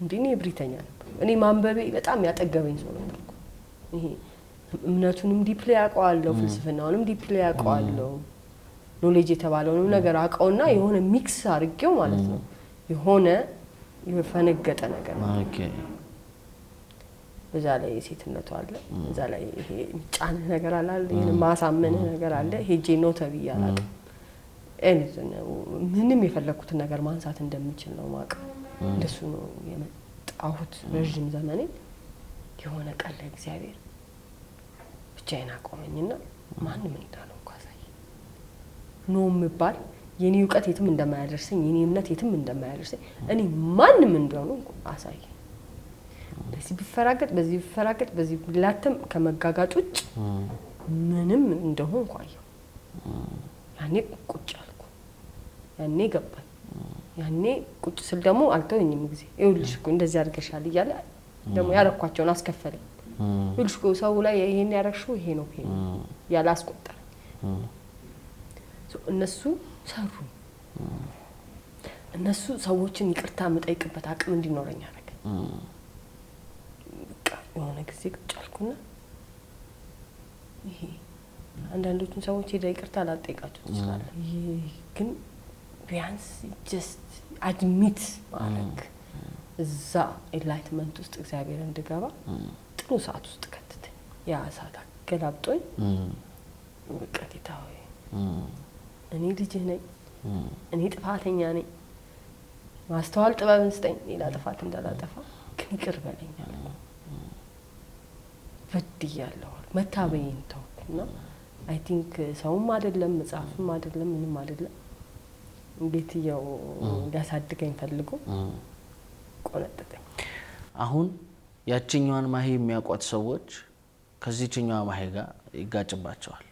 እንዴኔ ብሪተኛ ነበር እኔ ማንበቤ በጣም ያጠገበኝ ሰው ነበርኩ ይሄ እምነቱንም ዲፕሊ ያቋዋለሁ ፍልስፍናውንም ዲፕሊ ያቋዋለሁ ኖሌጅ የተባለውንም ነገር አቀውና የሆነ ሚክስ አርጌው ማለት ነው የሆነ የፈነገጠ ነገር ነው ኦኬ በዛ ላይ ሴትነቱ አለ በዛ ላይ ይሄ ጫን ነገር አለ ማሳመን ነገር አለ ሄጄ ነው ተብያለሁ ምንም የፈለኩት ነገር ማንሳት እንደምችል ነው ማቀ እንደሱ ነው የመጣሁት ረጅም ዘመኔ የሆነ ቀለ እግዚአብሔር ብቻዬን አቆመኝና ማንንም እንዳለው ቋሳይ ነው ምባል የኔ ዕውቀት የትም እንደማያደርሰኝ የኔ እምነት የትም እንደማያደርሰኝ እኔ ማንንም እንደሆነ አሳይ በዚህ ቢፈራገጥ በዚህ ቢላተም ከመጋጋጥ ውጭ ምንም እንደሆነ ቋየው ያኔ ቁጭ አልኩ ያኔ ገባኝ ያኔ ቁጭ ስል ደግሞ አልተወኝም ጊዜ ይኸውልሽ እኮ እንደዚህ አድርገሻል ይያለ ደግሞ ያረኳቸውን አስከፈለኝ ይኸውልሽ እኮ ሰው ላይ ይሄን ያረክሽው ይሄ ነው ያላስቆጠረ እነሱ ሰሩ እነሱ ሰዎችን ይቅርታ መጠይቅበት አቅም እንዲኖረኝ አረገ የሆነ ጊዜ ቁጭ አልኩና ይሄ አንዳንዶቹን ሰዎች ይቅርታ ላጠይቃቸው ይችላል ግን ቢያንስ ጀስት አድሚት ማድረግ እዛ ኢንላይትመንት ውስጥ እግዚአብሔር እንድገባ ጥሩ ሰዓት ውስጥ ከተተኝ ያ ሰዓት አገላብጦኝ በቃ ጌታ ሆይ እኔ ልጅህ ነኝ እኔ ጥፋተኛ ነኝ ማስተዋል ጥበብን ስጠኝ ሌላ ጥፋት እንዳላጠፋ ግን ይቅር በለኝ በድያለሁ መታበይን ተውኩና አይ ቲንክ ሰውም አይደለም መጽሐፍም አይደለም ምንም አይደለም ቤትየው ሊያሳድገኝ ፈልጎ ቆነጠጠኝ አሁን ያቺኛዋን ማሂ የሚያውቋት ሰዎች ከዚህኛዋ ማሂ ጋር ይጋጭባቸዋል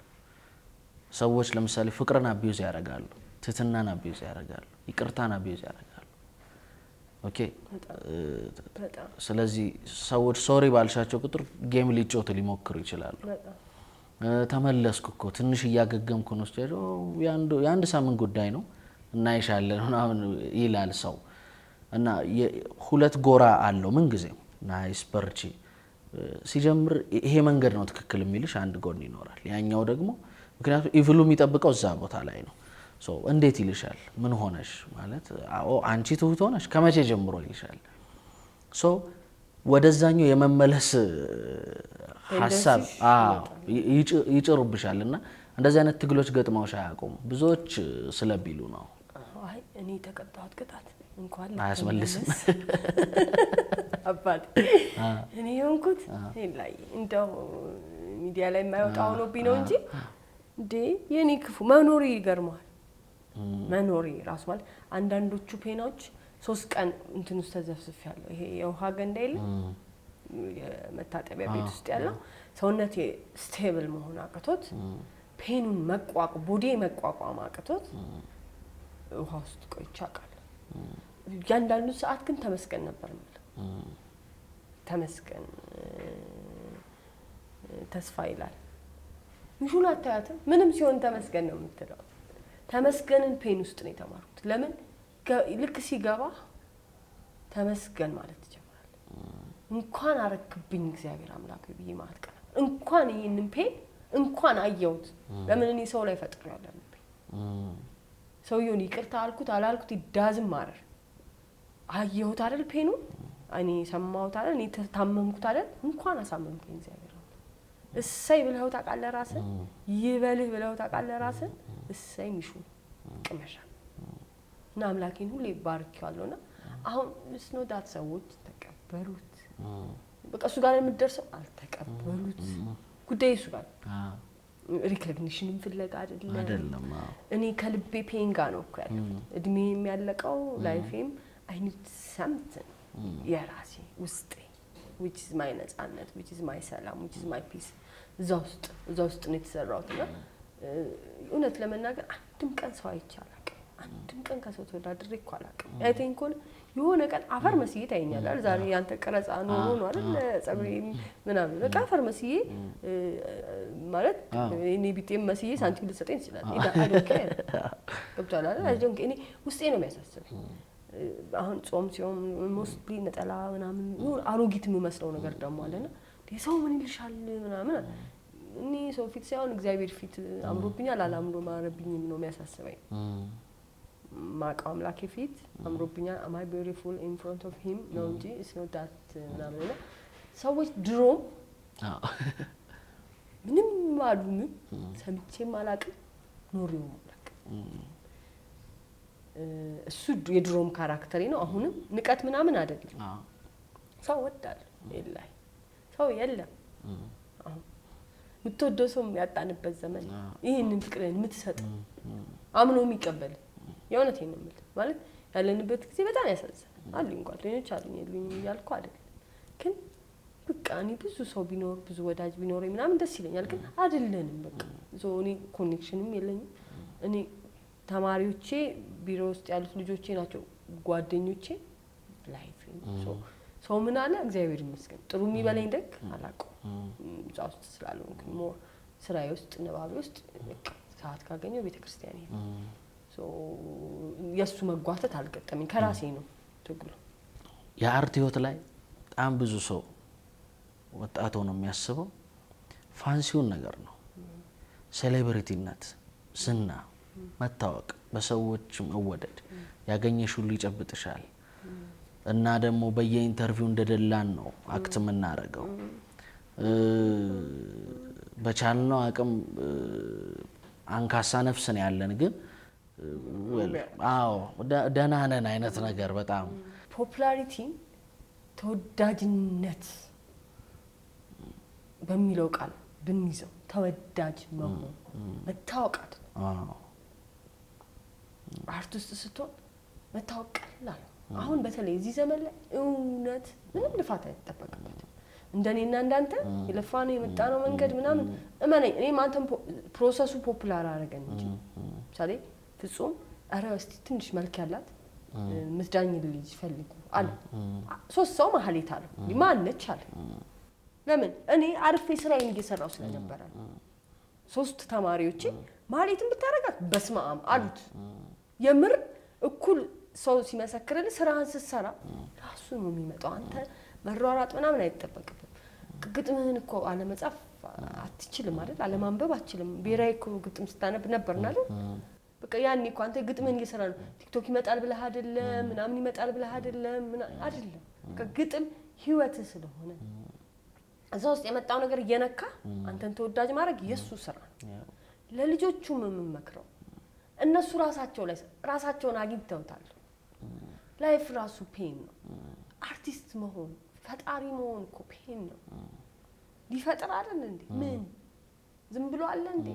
ሰዎች ለምሳሌ ፍቅርን አቢዩዝ ያደርጋሉ ትህትናን አቢዩዝ ያደርጋሉ ይቅርታን አቢዩዝ ያደርጋሉ ኦኬ ስለዚህ ሰዎች ሶሪ ባልሻቸው ቁጥር ጌም ሊጮት ሊሞክሩ ይችላሉ ተመለስኩ እኮ ትንሽ ያገገምኩ ነው ስቴጆ ያንድ ሳምንት ጉዳይ ነው እና ይሻለን ምናምን ይላል ሰው እና ሁለት ጎራ አለው ምን ጊዜ ናይስ በርቺ ሲጀምር ይሄ መንገድ ነው ትክክል የሚልሽ አንድ ጎን ይኖራል ያኛው ደግሞ ምክንያቱም ኢቭሉ የሚጠብቀው እዛ ቦታ ላይ ነው ሶ እንዴት ይልሻል ምን ሆነሽ ማለት አዎ አንቺ ትሁት ሆነሽ ከመቼ ጀምሮ ይልሻል ሶ ወደዛኛው የመመለስ ሐሳብ ይጭሩብሻልና እንደዚህ አይነት ትግሎች ገጥመውሽ አያውቁም ብዙዎች ስለቢሉ ነው አይ እኔ ተቀጣሁት ቅጣት እንኳን አያስመልስም አባቴ እኔ የሆንኩት ላይ እንደው ሚዲያ ላይ የማይወጣው ነው ቢነው እንጂ እንዴ የኔ ክፉ መኖሪ ይገርማል መኖሪ ራስ ማለት አንዳንዶቹ ፔናዎች 3 ቀን እንትን ውስጥ ተዘፍዝፊያለሁ ይሄ የውሃ ገንዳ የለም የመታጠቢያ ቤት ውስጥ ያለው ሰውነቴ ስቴብል መሆን አቅቶት ፔኑን ቦዲ መቋቋም አቅቶት ውሃ ውስጥ ቆይቼ አውቃለሁ ያንዳንዱ ሰዓት ግን ተመስገን ነበር ማለት ተመስገን ተስፋ ይላል ምሹን አታያትም ምንም ሲሆን ተመስገን ነው የምትለው ተመስገንን ፔን ውስጥ ነው የተማርኩት ለምን ልክ ሲገባ ተመስገን ማለት ይጀምራል እንኳን አረክብኝ እግዚአብሔር አምላክ ብዬ ማለት ቀና እንኳን ይሄንን ፔን እንኳን አየሁት ለምን እኔ ሰው ላይ ፈጥሮ ያለብኝ ሰውየውን ይቅርታ አልኩት አላልኩት ይዳዝም ማረር አየሁት አይደል ፔኑ እኔ ሰማሁት አይደል እኔ ተታመምኩት አይደል እንኳን አሳመምኩኝ እግዚአብሔር እሰይ ብለው ታቃለ ራስን ይበልህ ብለው ታቃለ ራስን እሰይ ሚሹ ቅመሻ እና አምላኬን ሁሌ ባርኪዋለሁና አሁን ነው ዳት ሰዎች ተቀበሉት በቃ እሱ ጋር የምትደርሰው አልተቀበሉት ጉዳይ እሱ ጋር ሪኮግኒሽንም ፍለጋ አይደለም እኔ ከልቤ ፔን ጋር ነው እኮ ያለው እድሜ የሚያለቀው ላይፌም I need something የራሴ ውስጤ which is my ነፃነት which is my ሰላም which is my peace እዛ ውስጥ ነው የተሰራውና እውነት ለመናገር አንድም ቀን ሰው አይቻላል አንድም ቀን ከሰው ተወዳድሬ እኮ አላውቅም አይተኝ ኮል የሆነ ቀን አፈር መስዬ ታይኛላል ዛሬ ያንተ ቀረጻ ነው አይደል ጸብሬ ምናምን በቃ አፈር መስዬ ማለት እኔ ቢጤም መስዬ ሳንቲም ልትሰጠኝ ይችላል አይዶንት ኬር ገብቷል አይደል አይዶንት እኔ ውስጤ ነው የሚያሳስበኝ አሁን ጾም ሲሆን ሞስትሊ ነጠላ ምናምን አሮጊት የሚመስለው ነገር ደግሞ አለና ሰው ምን ይልሻል ምናምን እኔ ሰው ፊት ሳይሆን እግዚአብሔር ፊት አምሮብኛል አላምሮ ማረብኝም ነው የሚያሳስበኝ ማቃው አምላኬ ፊት አምሮብኛል am I beautiful in front of him ነው እንጂ it's not that ምናምን ሰዎች ድሮ ምንም ማሉም ሰምቼም አላቅም ኖሪው ማለት እሱ የድሮም ካራክተሪ ነው አሁንም ንቀት ምናምን አይደለም ሰው ወዳል ይላል ሰው የለም አሁን ምትወደው ሰው ያጣንበት ዘመን ይሄንን ፍቅርን ምትሰጥ አምኖ የሚቀበል የእውነቴን ነው ማለት ያለንበት ጊዜ በጣም ያሳዝናል አሉኝ ጓደኞች አሉኝ ይያልኩ አይደል ግን በቃ እኔ ብዙ ሰው ቢኖር ብዙ ወዳጅ ቢኖር ምናምን ደስ ይለኛል ግን አይደለንም በቃ ዞኒ ኮኔክሽንም የለኝም እኔ ተማሪዎቼ ቢሮ ውስጥ ያሉት ልጆቼ ናቸው ጓደኞቼ ላይፍ ሰው ምን አለ እግዚአብሔር ይመስገን ጥሩ የሚበለኝ ደግ አላውቀው ዛው ውስጥ ስላለው ሞር ስራዬ ውስጥ ነባቤ ውስጥ ሰዓት ካገኘው ቤተክርስቲያን ይሄ የሱ መጓተት አልገጠመኝ ከራሴ ነው ትግሉ የአርት ህይወት ላይ በጣም ብዙ ሰው ወጣት ሆኖ የሚያስበው ፋንሲውን ነገር ነው ሴሌብሪቲነት ዝና መታወቅ፣ በሰዎች መወደድ፣ ያገኘሽ ሁሉ ይጨብጥሻል እና ደግሞ በየኢንተርቪው እንደደላን ነው አክት የምናደርገው። በቻልነው አቅም አንካሳ ነፍስ ነው ያለን፣ ግን አዎ ደህና ነን አይነት ነገር። በጣም ፖፑላሪቲ ተወዳጅነት በሚለው ቃል ብንይዘው ተወዳጅ መሆን መታወቃት አርቲስት ስትሆን መታወቅ ቀላል ነው። አሁን በተለይ እዚህ ዘመን ላይ እውነት ምንም ልፋት አይጠበቅበትም። እንደኔና እንዳንተ የለፋነው የመጣነው መንገድ ምናምን እመነኝ፣ እኔም አንተም ፕሮሰሱ ፖፑላር አደረገን እንጂ ምሳሌ ፍጹም ኧረ እስቲ ትንሽ መልክ ያላት ምትዳኝ ልጅ ፈልጉ አለ። 3 ሰው ማህሌት አለ ማነች አለ። ለምን እኔ አርፌ ስራዬን እየሰራው ስለነበረ 3 ተማሪዎች ማህሌትን ብታረጋት በስማም አሉት። የምር እኩል ሰው ሲመሰክርልህ ስራህን ስትሰራ ራሱ ነው የሚመጣው። አንተ መሯሯጥ ምናምን አይጠበቅብም። ግጥምህን እኮ አለመጻፍ አትችልም አይደል? አለማንበብ አትችልም። ብሔራዊ እኮ ግጥም ስታነብ ነበርና አይደል? በቃ ያኔ እኮ አንተ ግጥምህን እየሰራ ነው። ቲክቶክ ይመጣል ብለህ አይደለም፣ ምናምን ይመጣል ብለህ አይደለም፣ አይደለም። በቃ ግጥም ህይወትህ ስለሆነ እዛ ውስጥ የመጣው ነገር እየነካ አንተን ተወዳጅ ማድረግ የሱ ስራ ነው። ለልጆቹም የምመክረው እነሱ ራሳቸውን አግኝተውታል። ላይፍ ራሱ ፔን ነው። አርቲስት መሆን ፈጣሪ መሆን እኮ ፔን ነው። ሊፈጥር አይደል እንዴ? ምን ዝም ብሎ አለ እንዴ?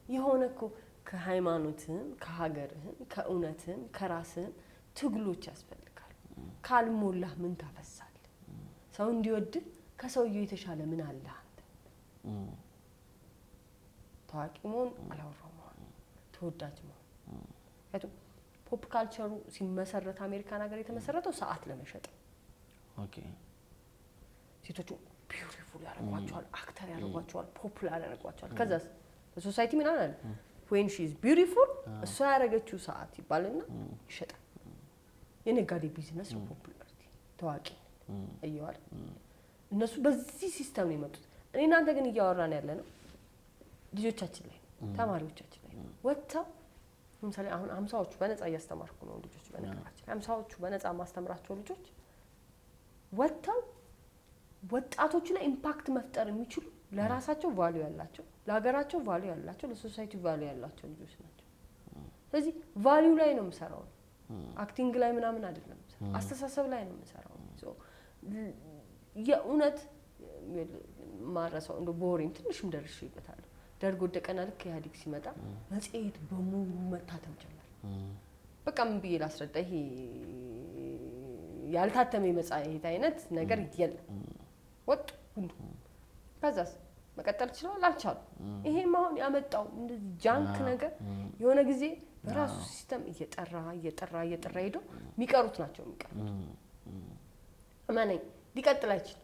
የሆነ እኮ ከሃይማኖትም ከሀገርህም ከእውነትም ከራስህም ትግሎች ያስፈልጋል። ካልሞላህ ምን ታፈሳለህ? ሰው እንዲወድህ ከሰውየው የተሻለ ምን አለ አንተ? ታዋቂ መሆን አላወራም፣ ተወዳጅ መሆን። ፖፕ ካልቸሩ ሲመሰረት አሜሪካን ሀገር የተመሰረተው ሰዓት ለመሸጥ ኦኬ። ሴቶቹ ቢዩቲፉል ያደርጓቸዋል፣ አክተር ያደርጓቸዋል፣ ፖፑላር ያደርጓቸዋል። ከዛስ በሶሳይቲ ምን አለ? when she is beautiful እሷ ያደረገችው ሰዓት ይባልና ይሸጣል። የነጋዴ ቢዝነስ ነው ፖፑላሪቲ፣ ታዋቂ አይዋል። እነሱ በዚህ ሲስተም ነው የመጡት። እኔ እናንተ ግን እያወራን ያለ ነው ልጆቻችን ላይ ተማሪዎቻችን ላይ ወጣው። ለምሳሌ አሁን 50ዎቹ በነፃ እያስተማርኩ ነው ልጆች በነገራችን 50ዎቹ በነፃ ማስተምራቸው ልጆች ወጣው ወጣቶች ላይ ኢምፓክት መፍጠር የሚችሉ ለራሳቸው ቫልዩ ያላቸው፣ ለሀገራቸው ቫልዩ ያላቸው፣ ለሶሳይቲ ቫልዩ ያላቸው ልጆች ናቸው። ስለዚህ ቫልዩ ላይ ነው የምሰራው፣ አክቲንግ ላይ ምናምን አይደለም፣ አስተሳሰብ ላይ ነው የምሰራው። የእውነት ማረሳው እንደ ቦሪም ትንሽም ደርሼበታለሁ። ደርግ ወደቀና ልክ ኢህአዴግ ሲመጣ መጽሔት በሙሉ መታተም ጀመረ። በቃ ምን ብዬ ላስረዳ? ይሄ ያልታተመ መጽሔት አይነት ነገር የለም። ወጥ ሁሉ ከዛስ መቀጠል ይችላል አልቻለም። ይሄም አሁን ያመጣው እንደዚህ ጃንክ ነገር የሆነ ጊዜ በራሱ ሲስተም እየጠራ ሄዶ የሚቀሩት ናቸው የሚቀሩት። እመነኝ ሊቀጥል አይችልም።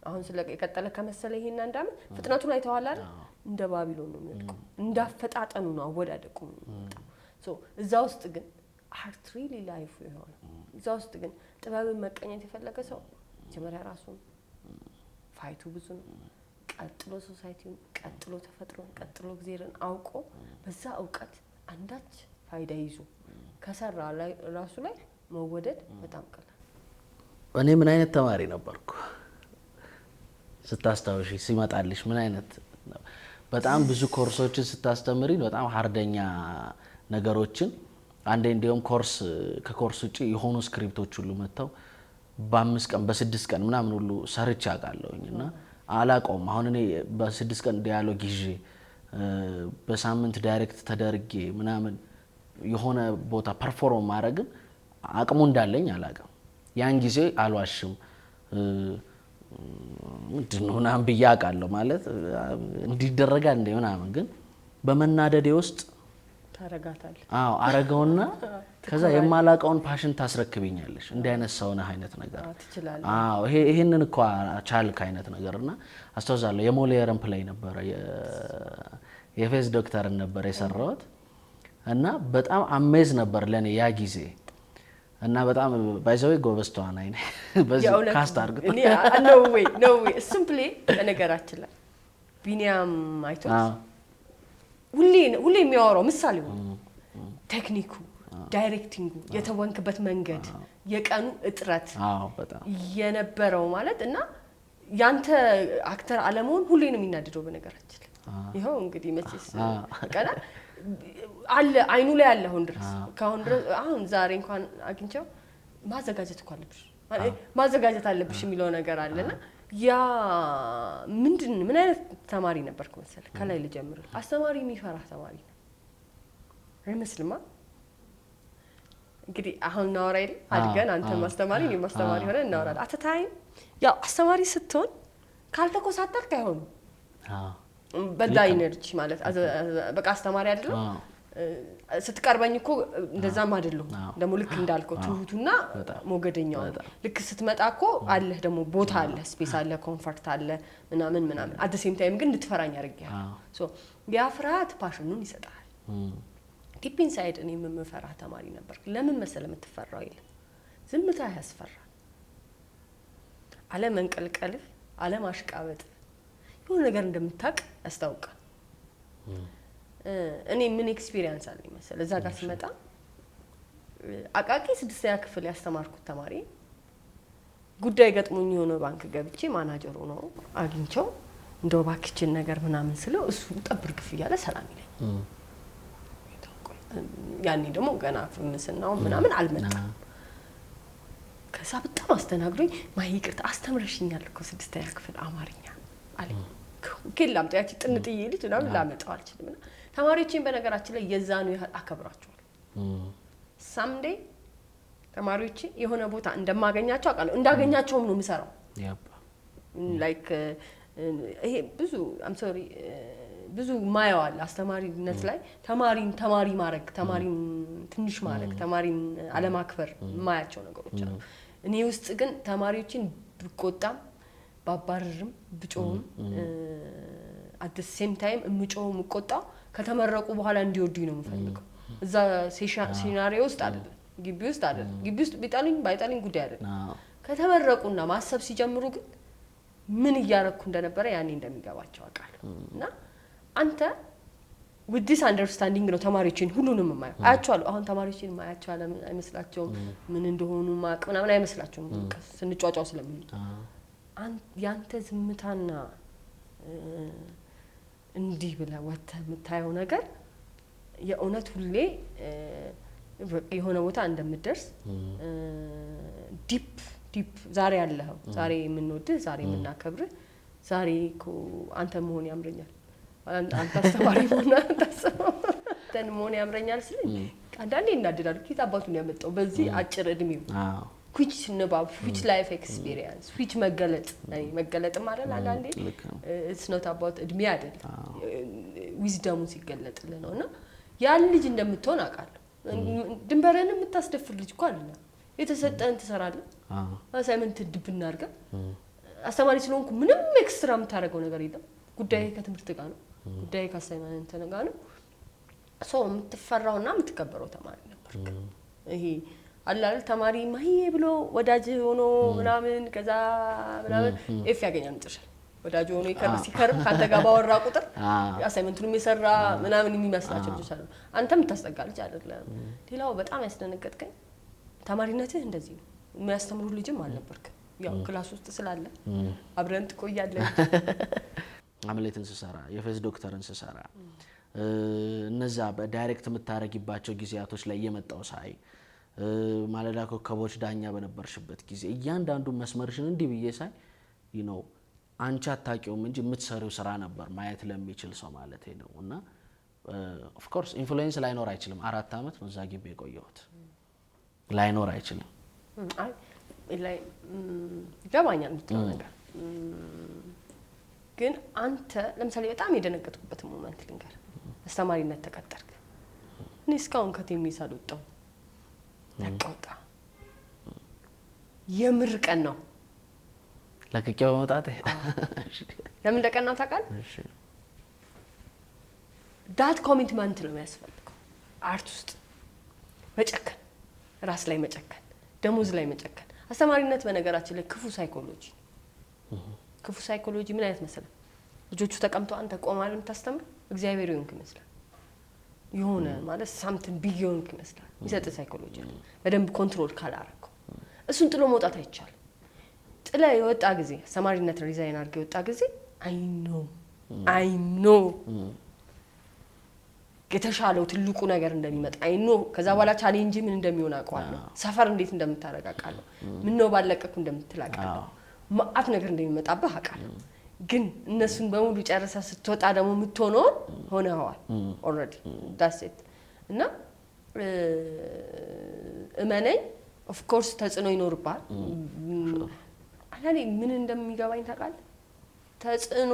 አሁን ስለቀጠለ ከመሰለ ይሄን አንድ አመት ፍጥነቱ ላይ ተዋላለ እንደ ባቢሎን ነው የሚወድቀው። እንዳፈጣጠኑ ነው አወዳደቁ ነው። እዛ ውስጥ ግን አርት ሪሊ ላይፍ ይሆናል። እዛ ውስጥ ግን ጥበብን መቀኘት የፈለገ ሰው መጀመሪያ ራሱን ፋይቱ ብዙ ነው። ቀጥሎ ሶሳይቲውን፣ ቀጥሎ ተፈጥሮን፣ ቀጥሎ እግዚአብሔርን አውቆ በዛ እውቀት አንዳች ፋይዳ ይዞ ከሰራ ላይ ራሱ ላይ መወደድ በጣም ቀላል። እኔ ምን አይነት ተማሪ ነበርኩ ስታስታውሺ ሲመጣልሽ? ምን አይነት በጣም ብዙ ኮርሶችን ስታስተምሪ በጣም ሃርደኛ ነገሮችን አንዴ እንዲያውም ከኮርስ ውጪ የሆኑ ስክሪፕቶች ሁሉ መተው በ5 ቀን በ6 ቀን ምናምን ሁሉ ሰርቼ አውቃለሁኝና አላቆም። አሁን እኔ በ6 ቀን ዲያሎግ ይዤ በሳምንት ዳይሬክት ተደርጌ ምናምን የሆነ ቦታ ፐርፎርም ማድረግን አቅሙ እንዳለኝ አላውቅም። ያን ጊዜ አልዋሽም ምንድነው ምናምን ብዬ አውቃለሁ። ማለት እንዲደረጋል እንደ ምናምን ግን በመናደዴ ውስጥ ታረጋታለህ። አዎ አረጋውና ከዛ የማላቀውን ፓሽን ታስረክብኛለሽ እንደ አይነት ሰውነህ አይነት ነገር ትችላለህ። አዎ ይሄንን እኮ ቻልክ አይነት ነገርና አስተዋዛለሁ። የሞሊየርን ፕሌይ ነበር የፌዝ ዶክተርን ነበር የሰራሁት እና በጣም አሜዝ ነበር ለኔ ያ ጊዜ እና በጣም ባይዘው ጎበዝ ተዋናይ ነኝ። በዚህ ካስት አድርግ እኔ ነው ወይ ሲምፕሊ በነገራችን ላይ ቢኒያም አይቶት ሁሌ የሚያወራው ምሳሌ ነው ቴክኒኩ ዳይሬክቲንጉ የተወንክበት መንገድ የቀኑ እጥረት በጣም የነበረው ማለት እና ያንተ አክተር አለመሆን ሁሌ ነው የሚናደደው በነገራችን ይሄው እንግዲህ መቼስ ቀና አለ አይኑ ላይ ያለ አሁን ዛሬ እንኳን አግኝቼው ማዘጋጀት እኮ አለብሽ ማዘጋጀት አለብሽ የሚለው ነገር አለና ያ ምን አይነት ተማሪ ነበርኩ መሰለህ ከላይ ልጀምር አስተማሪ የሚፈራ ተማሪ ነው አይመስልማ እንግዲህ አሁን ነው አይደል አድገን አንተ ማስተማሪ ነው ማስተማሪ ሆነ እናወራለን አተታይም ያው አስተማሪ ስትሆን ካልተኮሳተርክ አይሆንም በዛ ኢነርጂ ማለት በቃ አስተማሪ አይደለም ስትቀርበኝ እኮ እንደዛም አይደለም ደሞ ልክ እንዳልከው ትሁቱና ሞገደኛው ልክ ስትመጣ እኮ አለ ደሞ ቦታ አለ ስፔስ አለ ኮምፎርት አለ ምናምን አት ዘ ሴም ታይም ግን ልትፈራኝ ያርጋል ሶ ያ ፍርሃት ፓሽኑን ይሰጣል ዲፕ ኢንሳይድ እኔ የምፈራ ተማሪ ነበር ለምን መሰለ የምትፈራው ይል ዝምታ ያስፈራል አለ መንቀልቀል አለ ማሽቃበጥ የሆነ ነገር እንደምታቅ ያስታውቃል እኔ ምን ኤክስፒሪየንስ አለኝ መሰለ እዛ ጋር ሲመጣ አቃቂ 6ኛ ክፍል ያስተማርኩት ተማሪ ጉዳይ ገጥሞኝ የሆነ ባንክ ገብቼ ማናጀሩ ነው አግኝቼው እንደው ባክችን ነገር ምናምን ስለው እሱ ጠብርግፍ ይያለ ሰላም ይለኝ ያኔ ደግሞ ገና ፍምስናው ምናምን አልመጣም ከዛ በጣም አስተናግዶኝ ማይቅርት አስተምረሽኛል እኮ 6ኛ ክፍል አማርኛ አለኝ ከላም ታያቺ ጥንጥዬ ልጅ ነው ላመጣው አልችልምና ተማሪዎችን በነገራችን ላይ የዛኑ አከብራቸዋል ሳምዴ ተማሪዎች የሆነ ቦታ እንደማገኛቸው አቃለ እንዳገኛቸውም ነው ምሰራው ላይክ ይሄ ብዙ አም ሶሪ ብዙ ማየዋል አስተማሪነት ላይ ተማሪ ማረግ ተማሪን ትንሽ ማረግ ተማሪን አለማክበር ማያቸው ነገሮች አሉ እኔ ውስጥ ግን ተማሪዎችን ብቆጣም ባባረርም ብጮም at the same time እምጮው ምቆጣ ከተመረቁ በኋላ እንዲወዱኝ ነው የምፈልገው እዛ ሲናሪዮ ውስጥ አይደል ግቢ ውስጥ ቢጣልኝ ባይጣልኝ ጉዳይ አይደል ከተመረቁና ማሰብ ሲጀምሩ ግን ምን ያያረኩ እንደነበረ ያኔ እንደሚገባቸው አቃለሁ እና አንተ with this understanding ነው ተማሪዎችን ሁሉንም ማየው አያቻለሁ አሁን ተማሪዎችን ማያቻ አይመስላቸውም ምን እንደሆኑ ማቅ ምናምን አይመስላቸውም ስንጫጫው ስለምን ያንተ ዝምታና እንዲህ ብለ ወጣ የምታየው ነገር የእውነት ሁሌ የሆነ ቦታ እንደምትደርስ ዲፕ ዛሬ ያለው ዛሬ የምንወድ ዛሬ የምናከብር ዛሬ እኮ አንተ መሆን ያምረኛል አንተ አስተማሪ ሆነ ተን መሆን ያምረኛል ስለኝ አንዳንዴ እናደዳል ኪታ አባቱን ያመጣው በዚህ አጭር እድሜው which ንባብ which life experience which መገለጥ ማለት አንዳንዴ it's not about እድሜ አይደል wisdom ሲገለጥልህ ነውና ያን ልጅ እንደምትሆን አቃለሁ ድንበረን የምታስደፍር ልጅ እኮ አይደለ የተሰጠን ትሰራለህ አሳይመንት ድብና አርጋ አስተማሪ ስለሆንኩ ምንም ኤክስትራ የምታረገው ነገር የለም ጉዳይ ከትምህርት ጋር ነው ጉዳይ ከአሳይመንት ጋር ነው ሰው የምትፈራውና የምትከበረው ተማሪ ነበር ይሄ አላል ተማሪ ማይዬ ብሎ ወዳጅ ሆኖ ምናምን ከዛ ምናምን ኤፍ ያገኛል ጥርሻል ወዳጅ ሆኖ ሲከርም ካንተ ጋር ባወራ ቁጥር አሳይመንቱን የሚሰራ ምናምን የሚመስላቸው ልጅ አሉ አንተም ተስተጋልጭ አይደለም ሌላው በጣም ያስደነገጥከኝ ተማሪነትህ እንደዚህ ነው የሚያስተምሩ ልጅም አልነበርክ ያው ክላስ ውስጥ ስላለ አብረን ትቆያለህ አምሌትን ሰሰራ የፌዝ ዶክተርን ሰሰራ እነዛ በዳይሬክት መታረጊባቸው ጊዜያቶች ላይ የመጣው ሳይ ማለዳ ኮከቦች ዳኛ በነበርሽበት ጊዜ እያንዳንዱ መስመርሽን እንዲህ ብዬ ሳይ አንቺ አታቂውም እንጂ የምትሰሪው ስራ ነበር ማየት ለሚችል ሰው ማለት ነውና ኦፍ ኮርስ ኢንፍሉዌንስ ላይኖር አይችልም 4 አመት ነው እዛ ግቢ የቆየሁት ላይኖር አይችልም ላይ ገባኛል ምትለው ነገር ግን አንተ ለምሳሌ በጣም የደነገጥኩበት ሞመንት ልንገር አስተማሪነት ተቀጠርክ እኔ እስካሁን ከቴሜ ሳልወጣው ተቀጣ የምር ቀን ነው ለከከው መጣጥ ለምን ለቀና ታቃል እሺ ዳት ኮሚትመንት ነው የሚያስፈልገው አርት ውስጥ መጨከን ራስ ላይ መጨከን ደሞዝ ላይ መጨከን አስተማሪነት በነገራችን ላይ ክፉ ሳይኮሎጂ ምን አይነት መሰለ ልጆቹ ተቀምጠው አንተ ቆማለም ታስተምር እግዚአብሔር ይሁንክ ይመስላል የሆነ ማለት ሳምቲንግ ቢዮንድ ይመስላል የሚሰጥ ሳይኮሎጂ በደንብ ኮንትሮል ካላረከው እሱን ጥሎ መውጣት አይቻልም ጥለ የወጣ ጊዜ አስተማሪነት ሪዛይን አድርገ የወጣ ጊዜ አይ ኖ ከተሻለው ትልቁ ነገር እንደሚመጣ አይ ኖ ከዛ በኋላ ቻሌንጅ ምን እንደሚሆን አውቃለሁ ሰፈር እንዴት እንደምታረጋጋለሁ ምን ነው ባለቀኩ እንደምትላቀለው ማአት ነገር እንደሚመጣብህ አውቃለሁ ግን እነሱን በሙሉ ጨርሰ ስትወጣ ደግሞ ምትሆነው ሆነዋል ኦሬዲ ዳትስ ኢት እና እመነኝ ኦፍ ኮርስ ተጽዕኖ ይኖርባል አላኔ ምን እንደሚገባኝ ታውቃለህ ተጽዕኖ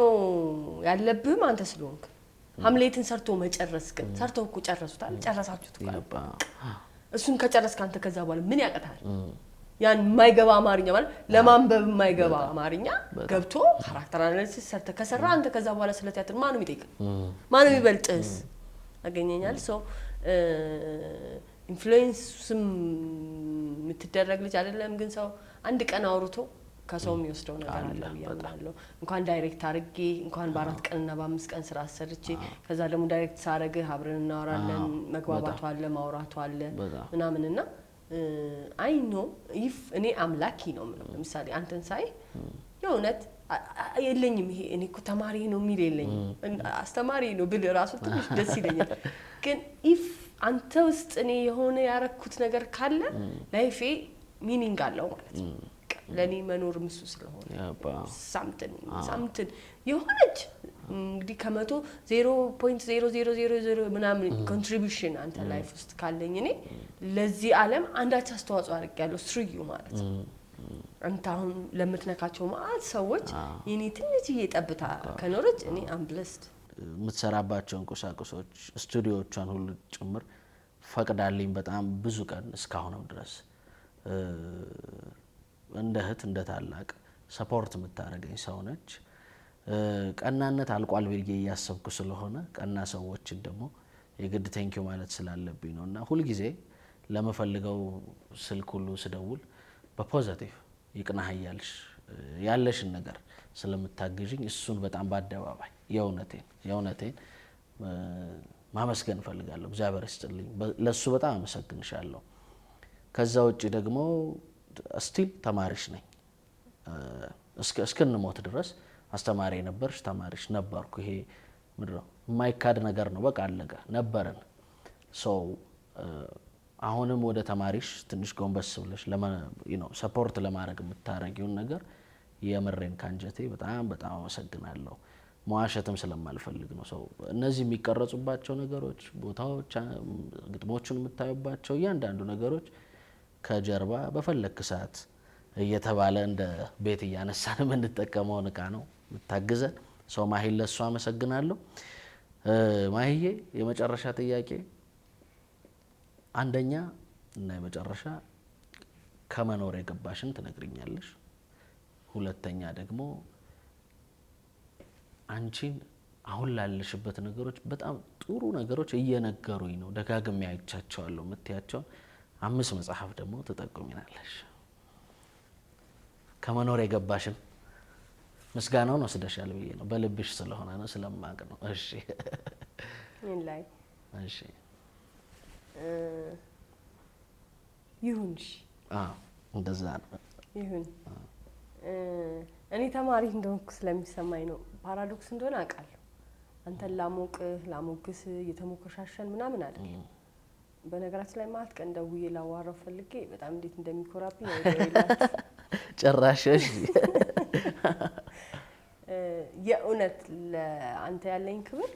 ያለብህም አንተ ስለሆንክ ሐምሌትን ሰርቶ መጨረስ ግን ሰርተው እኮ ጨረሱታል ጨረሳችሁት እኮ እሱን ከጨረስክ አንተ ከዛ በኋላ ምን ያቀታል ያን የማይገባ አማርኛ ማለት ለማንበብ የማይገባ አማርኛ ገብቶ ካራክተር አናሊሲስ ሰርተ ከሰራ አንተ ከዛ በኋላ ስለ ቲያትር ማንም ይጠይቅ ማንም ይበልጥስ አገኘኛል ሶ ኢንፍሉዌንስም የምትደረግ ልጅ አይደለም ግን ሰው አንድ ቀን አውርቶ ከሰው የሚወስደው ነገር አለ ያለው እንኳን ዳይሬክት አርጌ እንኳን በ4 ቀንና በ5 ቀን ስራ አሰርቼ ከዛ ደግሞ ዳይሬክት ሳረግ አብረን እናወራለን መግባባቱ አለ ማውራቱ አለ ምናምንና አይ ኖ ኢፍ እኔ አምላኪ ነው ማለት ለምሳሌ አንተን ሳይ የውነት የለኝም ይሄ እኔ እኮ ተማሪ ነው የሚል የለኝም አስተማሪ ነው ብል ራሱ ትንሽ ደስ ይለኛል ግን ኢፍ አንተ ውስጥ እኔ የሆነ ያረኩት ነገር ካለ ላይፌ ሚኒንግ አለው ማለት ነው ለኔ መኖር ምሱ ስለሆነ ሳምቲንግ የሆነች እንግዲህ ከመቶ 0.0000 ምናምን ኮንትሪቢዩሽን አንተ ላይፍ ውስጥ ካለኝ እኔ ለዚህ ዓለም አንዳች አስተዋጽኦ አድርጌያለሁ ስትሪዩ ማለት አንተ አሁን ለምትነካቸው ማለት ሰዎች የኔ ትንሽ እየጠብታ ከኖርች እኔ አም ብለስድ ምትሰራባቸውን ቁሳቁሶች ስቱዲዮዎቿን ሁሉ ጭምር ፈቅዳልኝ በጣም ብዙ ቀን እስካሁንም ድረስ እንደ እህት እንደ ታላቅ ሰፖርት የምታረገኝ ሰው ነች ቀናነት አልቋል ብዬ ያሰብኩ ስለሆነ ቀና ሰዎችን ደግሞ የግድ ቴንኪው ማለት ስላለብኝ ነውና ሁሉ ጊዜ ለመፈልገው ስልክ ሁሉ ስደውል በፖዚቲቭ ይቅናህ ያለሽን ነገር ስለምታግዥኝ እሱን በጣም ባደባባይ የውነቴን ማመስገን ፈልጋለሁ እግዚአብሔር ይስጥልኝ ለሱ በጣም አመሰግንሻለሁ ከዛ ውጪ ደግሞ ስቲል ተማሪሽ ነኝ እስከንሞት ድረስ አስተማሪ ነበርሽ ተማሪሽ ነበርኩ ይሄ ምድረው የማይካድ ነገር ነው በቃ አለቀ ነበርን ሶ አሁንም ወደ ተማሪሽ ትንሽ ጎንበስ ብለሽ ሰፖርት ለማድረግ የምታረጊውን ነገር የምሬን ካንጀቴ በጣም በጣም አመሰግናለሁ መዋሸትም ስለማልፈልግ ነው ሰው እነዚህ የሚቀረጹባቸው ነገሮች ቦታዎች ግጥሞቹን የምታዩባቸው እያንዳንዱ ነገሮች ከጀርባ በፈለክ ሰዓት እየተባለ እንደ ቤት ያነሳን የምንጠቀመው ንቃ ነው ምታግዘን ሰው ማሂል ለሱ አመሰግናለሁ ማሂዬ የመጨረሻ ጥያቄ አንደኛ እና የመጨረሻ ከመኖር የገባሽን ትነግሪኛለሽ ሁለተኛ ደግሞ አንቺን አሁን ላለሽበት ነገሮች በጣም ጥሩ ነገሮች እየነገሩኝ ነው ደጋግሜ አይቻቸዋለሁ ምትያቸው 5 መጽሐፍ ደግሞ ተጠቅሚናለሽ ከመኖር የገባሽን ምስጋናውን ወስደሻል ብዬ ነው በልብሽ ስለሆነ ነው ስለማቅ ነው እሺ ምን ላይ እሺ ይሁንሽ እንደዛ ነው ይሁን እኔ ተማሪ እንደሆንኩ ስለሚሰማኝ ነው ፓራዶክስ እንደሆነ አውቃለሁ አንተን ላሞቅስ የተሞከሻሸን ምናምን አይደለም በነገራችን ላይ ማለት ቀን ደውዬ ላዋራው ፈልጌ በጣም እንዴት እንደሚኮራብኝ አይደለም ጨራሽሽ የእውነት ለአንተ ያለኝ ክብር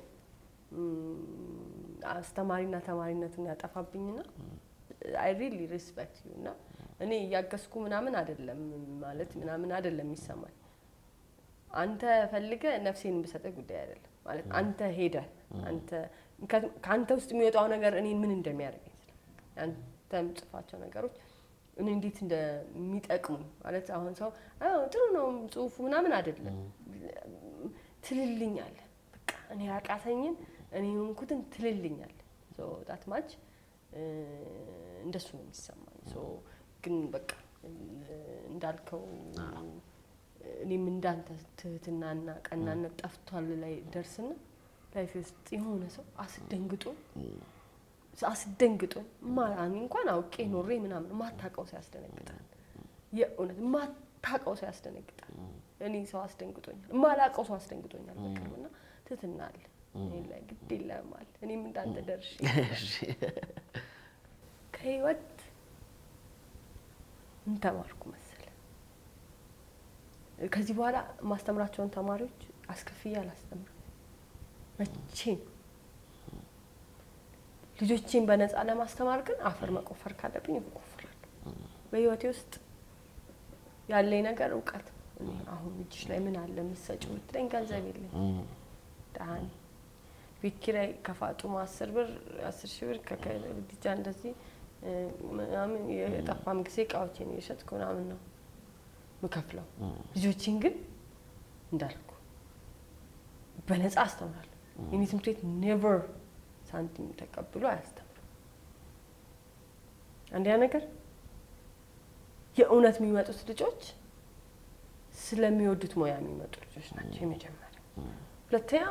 አስተማሪና ተማሪነቱን ያጠፋብኝና I really respect you እና እኔ ያገስኩ ምናምን አይደለም ማለት ምናምን አይደለም የሚሰማኝ አንተ ፈልገ ነፍሴን በሰጠ ጉዳይ አይደለም ማለት አንተ ሄደ አንተ ካንተ ውስጥ የሚወጣው ነገር እኔ ምን እንደሚያደርገኝ አንተ ምጽፋቸው ነገሮች እኔ እንዴት እንደሚጠቅሙ ማለት አሁን ሰው ጥሩ ነው ጽሁፉ ምናምን አይደለም ትልልኛል በቃ እኔ ያቃተኝን እኔ እንኩትን ትልልኛል so that much እንደሱ ነው የሚሰማኝ so ግን በቃ እንዳልከው እኔም እንዳንተ ትህትናና ቀናነት ጠፍቷል ላይ ደርስና ላይፍ ውስጥ የሆነ ሰው አስደንግጦ አስደንግጦኝ ማራኒ እንኳን አውቄ ኖሬ ምናምን ማታቀው ሲያስደነግጣል የእውነት ማታቀው ሲያስደነግጣል እኔ ሰው አስደንግጦኛል ማላቀው ሰው አስደንግጦኛል በቅርብና ትትናል እኔ ላይ ግድ ይላማል እኔም እንዳንተ ደርሽ ከህይወት እንተማርኩ መሰለ ከዚህ በኋላ ማስተምራቸውን ተማሪዎች አስከፍያ አላስተምር መቼም ልጆቼን በነፃ ለማስተማር ግን አፈር መቆፈር ካለብኝ እቆፍራለሁ በህይወቴ ውስጥ ያለኝ ነገር ዕውቀት እኔ አሁን እጅሽ ላይ ምን አለ መስጨው ትለኝ ገንዘብ የለኝ ዳን ቢኪራይ ከፋጡማ 10 ብር 10 ሺህ ብር ከከልዲጃ እንደዚህ ምናምን የጠፋም ጊዜ ቃውቼን እየሸጥኩ ምናምን ነው መከፍለው ልጆቼን ግን እንዳልኩ በነፃ አስተምራለሁ እኔ ትምህርት ቤት ኔቨር ሳንቲም ተቀብሎ አያስተምር አንዲያ ነገር የእውነት የሚመጡት ልጆች ስለሚወዱት ሞያ የሚመጡ ልጆች ናቸው የመጀመሪያ ሁለተኛ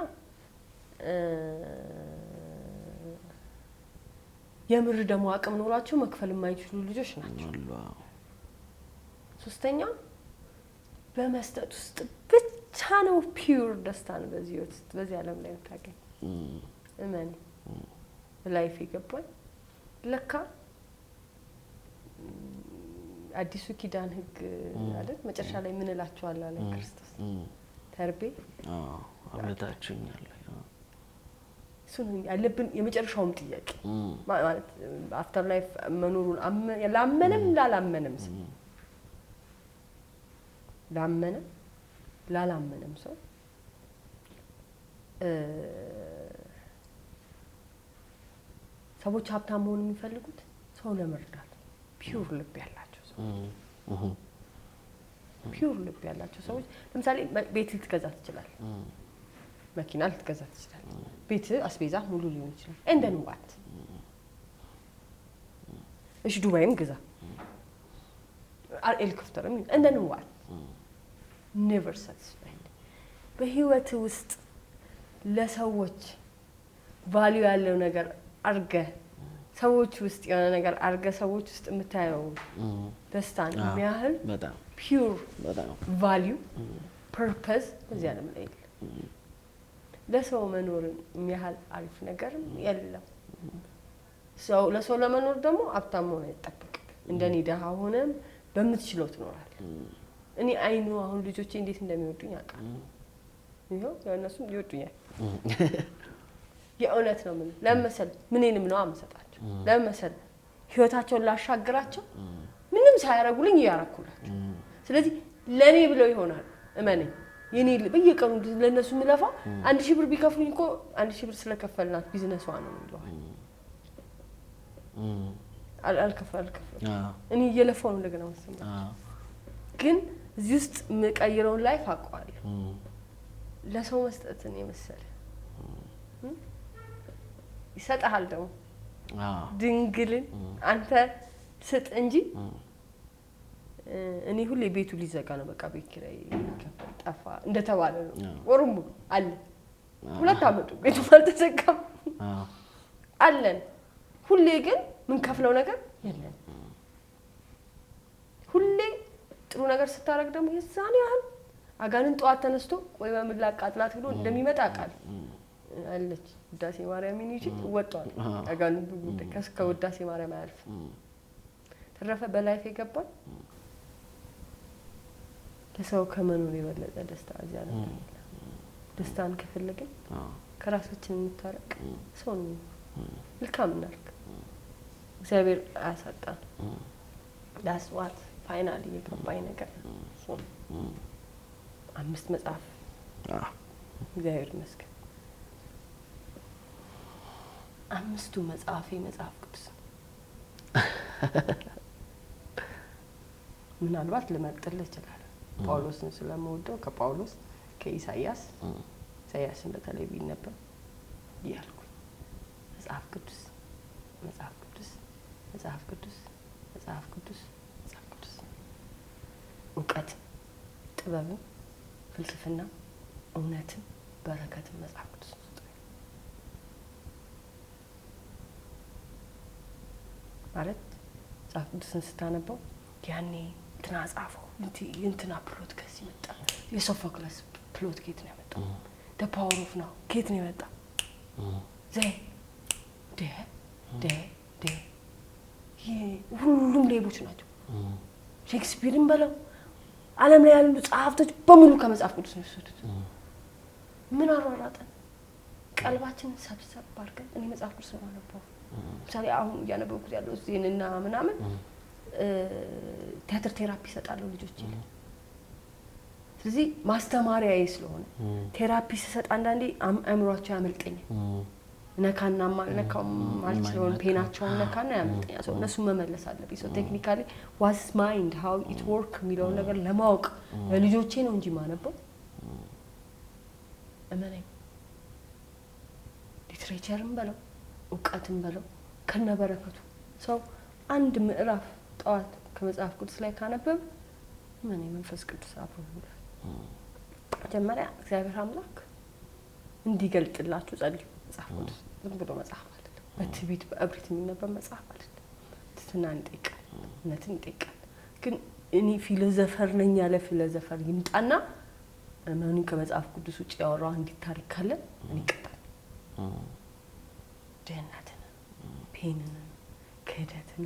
የምር ደግሞ አቅም ኖራቸው መክፈል የማይችሉ ልጆች ናቸው ሶስተኛ በመስጠት ውስጥ ብቻ ነው ፒውር ደስታ ነው በዚህ ውስጥ በዚህ ዓለም ላይ ታገኝ እመን ላይፍ ይገባል ለካ አዲሱ ኪዳን ህግ አይደል መጨረሻ ላይ ምን እላችኋለሁ አለ ክርስቶስ ተርቤ አብለታችኛል ሱን ያለብን የመጨረሻውም ጥያቄ ማለት አፍተር ላይፍ መኖሩን ላመነም ላላመነም ሰው ላመነም ላላመነም ሰው ሰዎች ሀብታም መሆን የሚፈልጉት ሰው ለመርዳት ፒውር ልብ ያላቸው ሰው ፒውር ልብ ያላቸው ሰዎች ለምሳሌ ቤት ልትገዛ ትችላል መኪና ልትገዛ ትችላል ቤት አስቤዛ ሙሉ ሊሆን ይችላል እንደን ዋት እሺ ዱባይም ግዛ ሄሊኮፕተርም እንደን ዋት never satisfied በህይወት ውስጥ ለሰዎች ቫልዩ ያለው ነገር አርገ ሰዎች ውስጥ የሆነ ነገር አርገ ሰዎች ውስጥ የምታየው ደስታን የሚያህል በጣም ፒውር ቫልዩ ፐርፐዝ በዚያ ዓለም ላይ ለሰው መኖርን የሚያህል አሪፍ ነገር የለም ሰው ለሰው ለመኖር ደግሞ ሀብታም መሆን አይጠበቅም እንደኔ ደሃ ሆነም በምትችለው ትኖራለህ እኔ አይኑ አሁን ልጆቼ እንዴት እንደሚወዱኝ አውቃለሁ ይሄው ያነሱም ይወዱኛል የእውነት ነው ምን ለምሳሌ ምንንም ነው አመሰጣቸው ለምሳሌ ህይወታቸውን ላሻግራቸው ምንም ሳያረጉልኝ ያራኩላቸው ስለዚህ ለኔ ብለው ይሆናል እመነኝ የኔ በየቀኑ ለነሱ ምለፋ 1000 ብር ቢከፍሉኝ እኮ 1000 ብር ስለከፈልናት ቢዝነሷ ነው እንደው አልከፈል እኔ እየለፋው ነው እንደገና ወሰማ ግን እዚህ ውስጥ መቀየረውን ላይፍ አቋለሁ ለሰው መስጠትን የመሰለ ይሰጣል ደግሞ ድንግልን አንተ ስጥ እንጂ እኔ ሁሌ ቤቱ ሊዘጋ ነው በቃ ቤት ኪራይ ከፈል ጠፋ እንደተባለ ነው ወሩም አለ ሁለት አመቱ ቤቱ አልተዘጋም አለን ሁሌ ግን ምን ከፍለው ነገር የለም ሁሌ ጥሩ ነገር ስታረግ ደግሞ የዛን ያህል አጋንን ጧት ተነስቶ ወይ በምላቃጥላት ብሎ እንደሚመጣ ቃል አለች ውዳሴ ማርያም ይንጂ ወጣው አጋንን ከስከ ውዳሴ ማርያም አልፍ ተረፈ በላይፍ ይገባል ለሰው ከመኖር የበለጠ ደስታ እዚያ ነው ደስታን ከፈለግን ከራሳችን እንታረቅ ሰው ነው ልካም እናርክ እግዚአብሔር አያሳጣን that's what finally የገባኝ ነገር ሶ 5 መጽሐፍ እግዚአብሔር ይመስገን 5ቱ መጽሐፍ ቅዱስ ምናልባት ልመርጥልህ ይችላል ጳውሎስን ስለምወደው ከጳውሎስ ከኢሳይያስን በተለይ ቢነበብ ይያልኩ መጽሐፍ ቅዱስ እውቀት ጥበብ ፍልስፍና እውነት በረከት መጽሐፍ ቅዱስ ማለት መጽሐፍ ቅዱስን ስታነበው ያኔ እንትና ጻፈው እንትና ፕሎት ከዚህ መጣ የሶፎክለስ ፕሎት ከየት ነው የመጣው the power of now ከየት ነው የመጣው ዘይ ደ ሁሉም ሌቦች ናቸው ሼክስፒርን በለው ዓለም ላይ ያሉ ጸሐፍቶች በሙሉ ከመጽሐፍ ቅዱስ ነው የወሰዱት ምን አሯሯጠን ቀልባችንን ሰብሰብ አድርገን እኔ መጽሐፍ ቅዱስ ነው የማነበው ምሳሌ አሁን ያነበብኩት ያለው ዜንና ምናምን ቲያትር ቴራፒ ይሰጣለሁ ልጆች ስለዚህ ማስተማሪያዬ ስለሆነ ቴራፒ ሲሰጥ አንዳንዴ አእምሮአቸው ያመልጠኛል ነካና ነካው ማለት ነው ፔናቸው ነካና ያመልጠኛል ሰው እነሱ መመለስ አለብኝ ሰው ቴክኒካሊ what's mind how it work የሚለው ነገር ለማወቅ ለልጆቼ ነው እንጂ ማነበው እመነኝ ሊትሬቸርም በለው ዕውቀትም በለው ከነበረከቱ ሰው አንድ ምዕራፍ ጣዋት ከመጽሐፍ ቅዱስ ላይ ካነበብ ምን መንፈስ ቅዱስ አብሮ ይውላል መጀመሪያ እግዚአብሔር አምላክ እንዲገልጥላችሁ ጸልዩ መጽሐፍ ቅዱስ ዝም ብሎ መጽሐፍ አይደለም በትዕቢት በእብሪት የሚነበብ መጽሐፍ አይደለም ትትናን ይጠይቃል እውነትን ይጠይቃል ግን እኔ ፊሎዞፈር ነኝ ያለ ፊሎዞፈር ይምጣና እመኑ ከመጽሐፍ ቅዱስ ውጭ ያወራው አንዲት ታሪክ ካለ እኔ ይቀጣል ድህነትን ፔንን ክህደትን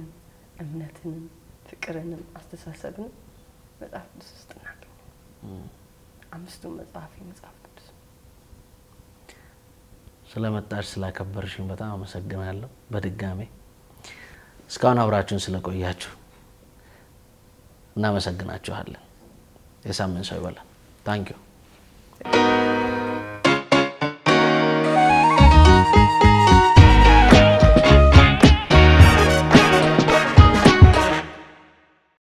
እምነትን ፍቅርን አስተሳሰብን መጽሐፍ ቅዱስ ውስጥ እናገኛለን አምስቱም መጽሐፍ ቅዱስ ስለመጣሽ ስላከበርሽኝ በጣም አመሰግናለሁ በድጋሜ እስካሁን አብራችሁን ስለቆያችሁ እናመሰግናችኋለን የሳምንት ሰው ይበላል ታንኪዩ